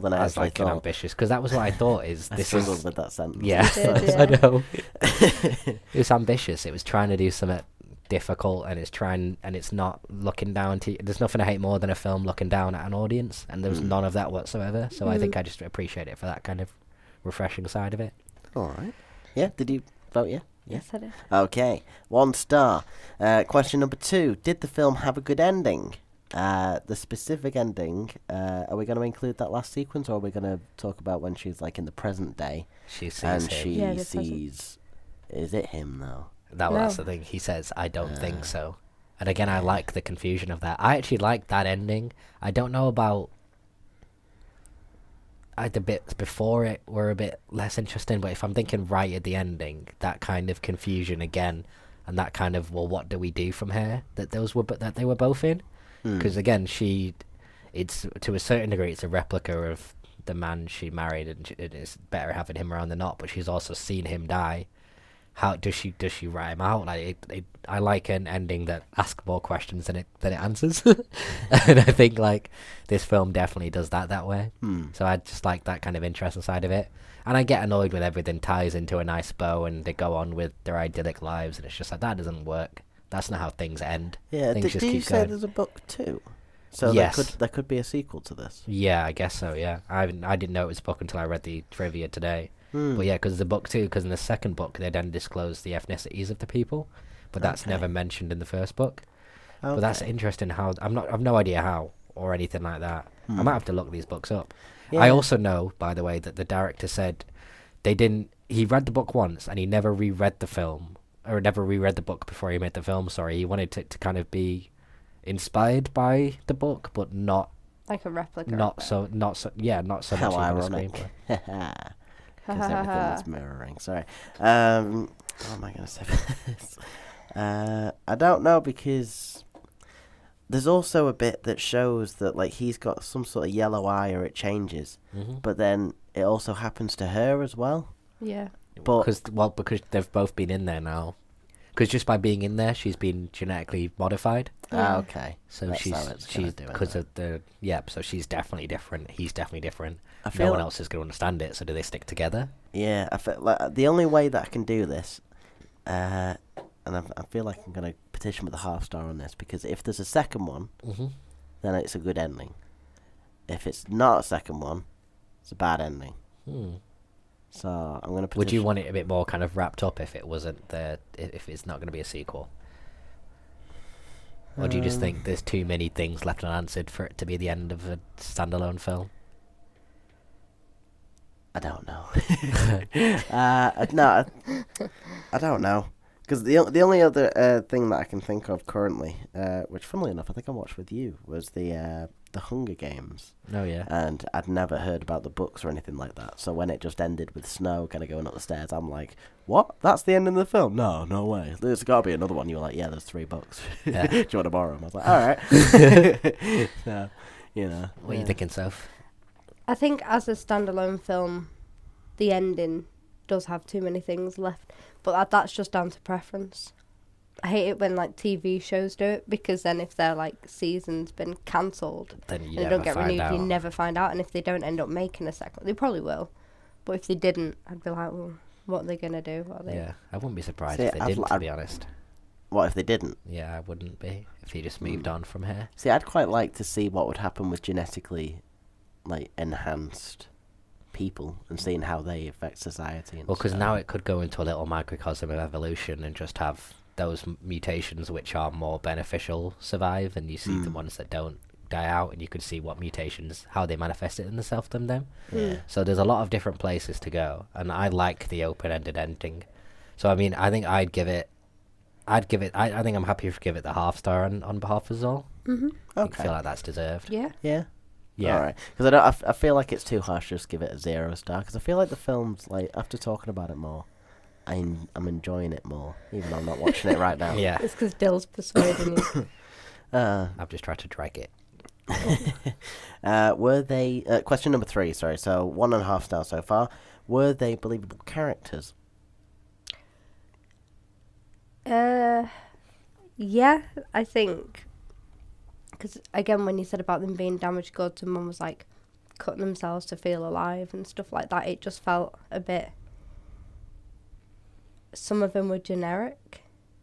than I As actually like an thought. ambitious, because that was what I thought. Is I this struggled is with that sentence. yeah, You did, I yeah. know. It was ambitious. It was trying to do something difficult, and it's not looking down to. There's nothing I hate more than a film looking down at an audience, and there was none of that whatsoever. So I think I just appreciate it for that kind of refreshing side of it. All right. Yeah. Did you vote yeah? Yes, I did. Okay. 1 star. Question number 2. Did the film have a good ending? The specific ending, are we going to include that last sequence, or are we going to talk about when she's like in the present day She sees and him. she Yeah, the present. sees? Is it him though? That's No. the thing. He says, "I don't think so." And again, I like the confusion of that. I actually like that ending. I don't know about. The bits before it were a bit less interesting, but if I'm thinking right at the ending, that kind of confusion again, and that kind of, well, what do we do from here? That they were both in, because again, it's to a certain degree, it's a replica of the man she married, and it's better having him around than not. But she's also seen him die. How does she write him out? Like I like an ending that asks more questions than it answers, and I think like this film definitely does that way. So I just like that kind of interesting side of it, and I get annoyed when everything ties into a nice bow and they go on with their idyllic lives, and it's just like, that doesn't work. That's not how things end. Yeah, things did you say there's a book too? So yes. there could be a sequel to this. Yeah, I guess so. Yeah, I didn't know it was a book until I read the trivia today. But yeah, because the book too, because in the second book they then disclose the ethnicities of the people, but that's never mentioned in the first book. Okay. But that's interesting. How I've no idea how or anything like that. I might have to look these books up. Yeah. I also know, by the way, that the director said he read the book once and he never reread the film, or never reread the book before he made the film. Sorry, he wanted to kind of be inspired by the book, but not like a replica. Not so not so How much ironic. in the screenplay. Because everything is mirroring. Sorry. What am I going to say for this? I don't know, because there's also a bit that shows that like he's got some sort of yellow eye, or it changes, but then it also happens to her as well. Yeah. But because they've both been in there now. Because just by being in there, she's been genetically modified. Okay. So That's she's because of the so she's definitely different. He's definitely different. No one else is going to understand it. So do they stick together? Yeah, I feel like the only way that I can do this, and I feel like I'm going to petition with a half star on this, because if there's a second one, then it's a good ending. If it's not a second one, it's a bad ending. So I'm going to petition. Would you want it a bit more kind of wrapped up if it wasn't if it's not going to be a sequel? Or do you just think there's too many things left unanswered for it to be the end of a standalone film? I don't know. No, I don't know. Because the only other thing that I can think of currently, which funnily enough I think I watched with you, was the Hunger Games. Oh yeah. And I'd never heard about the books or anything like that. So when it just ended with Snow kind of going up the stairs, I'm like, what? That's the end of the film? No way. There's got to be another one. You were like, yeah, there's 3 books. Yeah. Do you want to borrow them? I was like, all right. So, you know. What are you thinking, Soph? I think as a standalone film, the ending does have too many things left, but that's just down to preference. I hate it when like TV shows do it, because then if their like season's been cancelled then and they don't get renewed, you never find out. And if they don't end up making a second, they probably will. But if they didn't, I'd be like, well, what are they gonna do? Yeah, I wouldn't be surprised if they didn't, to be honest. What if they didn't? Yeah, I wouldn't be if he just moved on from here. See, I'd quite like to see what would happen with genetically like enhanced people and seeing how they affect society. Well, because now it could go into a little microcosm of evolution and just have those mutations which are more beneficial survive, and you see the ones that don't die out, and you could see what mutations, how they manifest it in the self-them. Yeah. So there's a lot of different places to go, and I like the open-ended ending. So I mean, I think I think I'm happy to give it the half star on behalf of Zol. Mm-hmm. Okay. I feel like that's deserved. Yeah. Yeah. All right. Because I feel like it's too harsh to just give it a 0 star. Because I feel like the film's like, after talking about it more, I'm enjoying it more, even though I'm not watching it right now. Yeah. It's because Dill's persuading you. I've just tried to drag it. Were they... question number 3, sorry. So 1.5 stars so far. Were they believable characters? Yeah, I think. Because, again, when you said about them being damaged goods and Mum was, like, cutting themselves to feel alive and stuff like that, it just felt a bit... Some of them were generic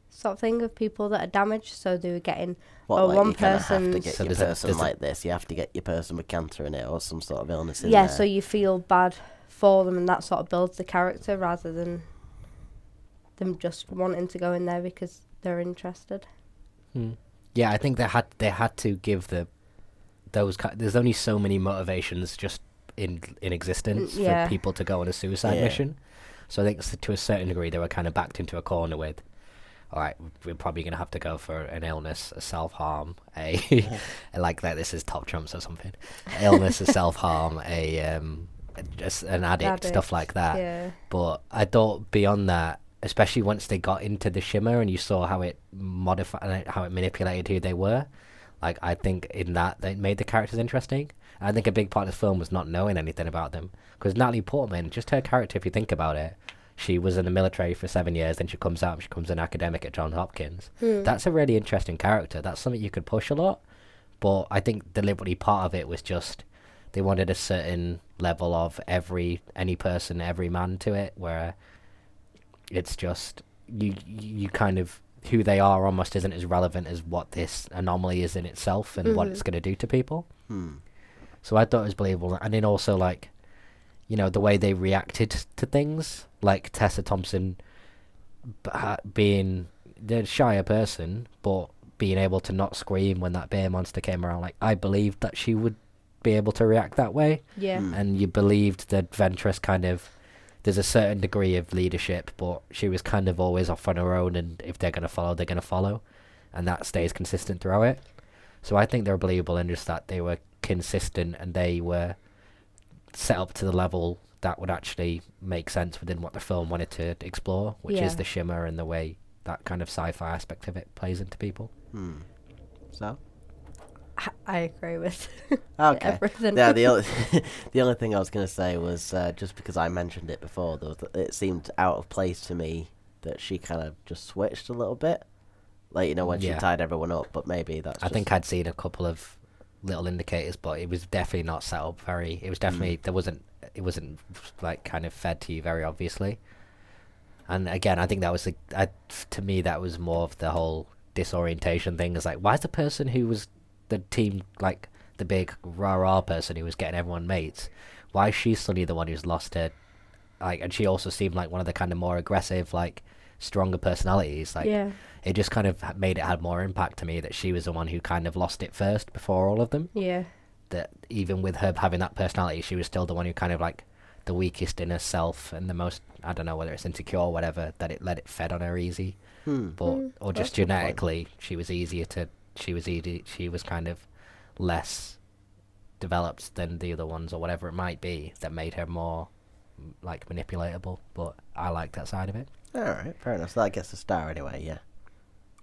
sort of thing of people that are damaged, so they were getting... One person... have to get your person like this, you have to get your person with cancer in it or some sort of illness in there. Yeah, so you feel bad for them, and that sort of builds the character rather than them just wanting to go in there because they're interested. Yeah, I think they had to give there's only so many motivations just in existence for people to go on a suicide mission. So I think to a certain degree they were kind of backed into a corner with, all right, we're probably going to have to go for an illness, a self-harm, like that. This is Top Trumps or something. Illness, a self-harm, just an addict, stuff like that. Yeah. But I thought beyond that, especially once they got into the shimmer and you saw how it modified, how it manipulated who they were. Like, I think in that they made the characters interesting. I think a big part of the film was not knowing anything about them, because Natalie Portman, just her character, if you think about it, she was in the military for 7 years, then she comes out and she becomes an academic at Johns Hopkins. That's a really interesting character. That's something you could push a lot, but I think deliberately part of it was just they wanted a certain level of any person, every man to it, where it's just you kind of, who they are almost isn't as relevant as what this anomaly is in itself and what it's going to do to people. So I thought it was believable. And then also, like, you know, the way they reacted to things, like Tessa Thompson being the shyer person, but being able to not scream when that bear monster came around. Like, I believed that she would be able to react that way. Yeah. And you believed that Ventress kind of, there's a certain degree of leadership, but she was kind of always off on her own, and if they're going to follow, they're going to follow. And that stays consistent throughout it. So I think they're believable in just that they were consistent and they were set up to the level that would actually make sense within what the film wanted to explore, which is the shimmer and the way that kind of sci-fi aspect of it plays into people. So? I agree with Okay. everything. Yeah, the only thing I was going to say was just because I mentioned it before, it seemed out of place to me that she kind of just switched a little bit. Like, you know, when she tied everyone up, but maybe that's I think I'd seen a couple of little indicators, but it was definitely not set up very... It was definitely... It wasn't, like, kind of fed to you very obviously. And again, I think that was... to me, that was more of the whole disorientation thing. Is like, why is the person who was the team, like, the big rah-rah person who was getting everyone mates, why is she suddenly the one who's lost her... Like, and she also seemed like one of the kind of more aggressive, like, stronger personalities. Like, it just kind of made it have more impact to me that she was the one who kind of lost it first before all of them. Yeah. That even with her having that personality, she was still the one who kind of, like, the weakest in herself and the most, I don't know whether it's insecure or whatever, that it let it fed on her easy. But or just genetically, she was kind of less developed than the other ones or whatever it might be, that made her more, like, manipulatable. But I like that side of it. All right, fair enough. So that gets a star anyway, yeah.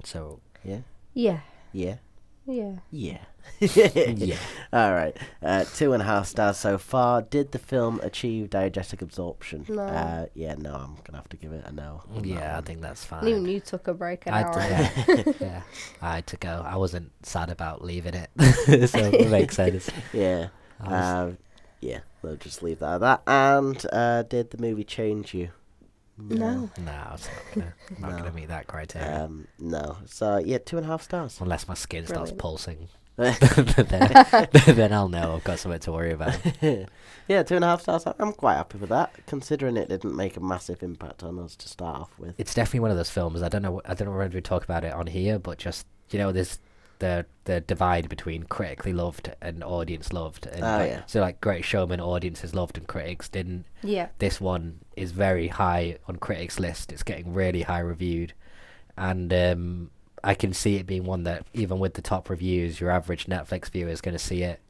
So Yeah. Yeah. Yeah. Yeah. Yeah. yeah. All right. 2.5 stars so far. Did the film achieve diegetic absorption? No. Yeah, no, I'm going to have to give it a no. Yeah, I think that's fine. Even you took a break an hour. Yeah, I had to go. I wasn't sad about leaving it, so it makes sense. Yeah. Yeah, we'll just leave that at that. And did the movie change you? No. No, it's not gonna meet that criteria. No. So, yeah, 2.5 stars. Unless my skin starts Brilliant. pulsing. then I'll know I've got something to worry about. Yeah, 2.5 stars. I'm quite happy with that, considering it didn't make a massive impact on us to start off with. It's definitely one of those films. I don't know whether we talk about it on here, but just, you know, there's the divide between critically loved and audience loved. And so, like, Great Showman, audiences loved and critics didn't. Yeah. This one is very high on critics' list. It's getting really high reviewed, and I can see it being one that, even with the top reviews, your average Netflix viewer is going to see it,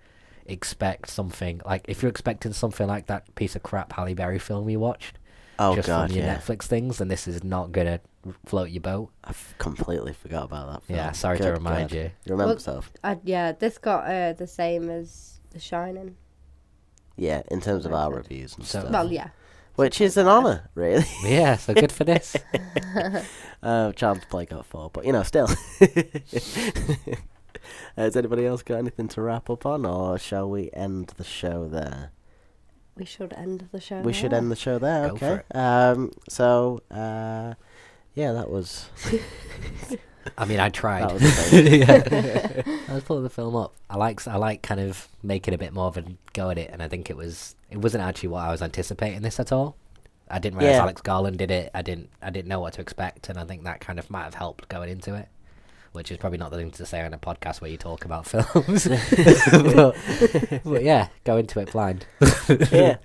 expect something. Like, if you're expecting something like that piece of crap Halle Berry film you watched, from your Netflix things, then this is not going to float your boat. I completely forgot about that film. Yeah, sorry to remind you. You remember yourself? Yeah, this got the same as The Shining. Yeah, in terms of our reviews and stuff. Well, yeah. Which is an honour, really. Yeah, so good for this. Child's Play got 4, but, you know, still. Has anybody else got anything to wrap up on, or shall we end the show there? We should end the show We should end the show there, Go okay. Yeah, that was... I mean, I tried. That was amazing. Yeah. I was pulling the film up. I like kind of making a bit more of a go at it, and I think it wasn't actually what I was anticipating this at all. I didn't realize Alex Garland did it. I didn't know what to expect, and I think that kind of might have helped going into it, which is probably not the thing to say on a podcast where you talk about films. but yeah, go into it blind. Yeah.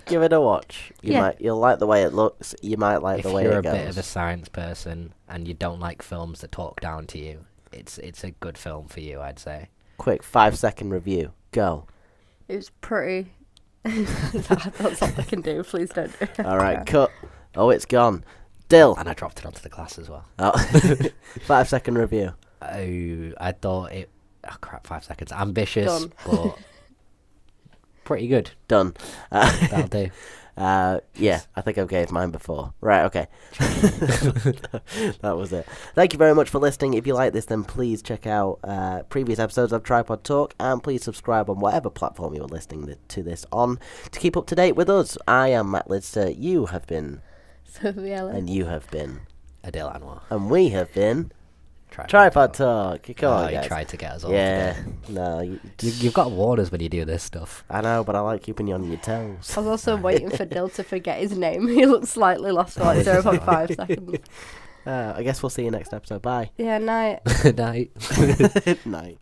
Give it a watch. You'll like the way it looks. You might like the way it goes. If you're a bit of a science person and you don't like films that talk down to you, it's a good film for you, I'd say. Quick, 5-second review. Go. It was pretty... That's all I can do. Please don't do it. All right, cut. Oh, it's gone. Still. And I dropped it onto the glass as well. Oh. 5-second review. Oh, I thought it... Oh, crap, 5 seconds. Ambitious, Done. but pretty good. Done. That'll do. Yeah, I think I gave mine before. Right, okay. That was it. Thank you very much for listening. If you like this, then please check out previous episodes of Tripod Talk, and please subscribe on whatever platform you're listening to this on to keep up to date with us. I am Matt Lidster. You have been... Sophie Ellen. And you have been... Adil Anwar. And we have been... Tripod Talk. Come on, you guys. tried to get us all Yeah, together. no. You've got to warn us when you do this stuff. I know, but I like keeping you on your toes. I was also waiting for Dill to forget his name. He looks slightly lost for like 0.5 seconds. I guess we'll see you next episode. Bye. Yeah, night. Night. Night.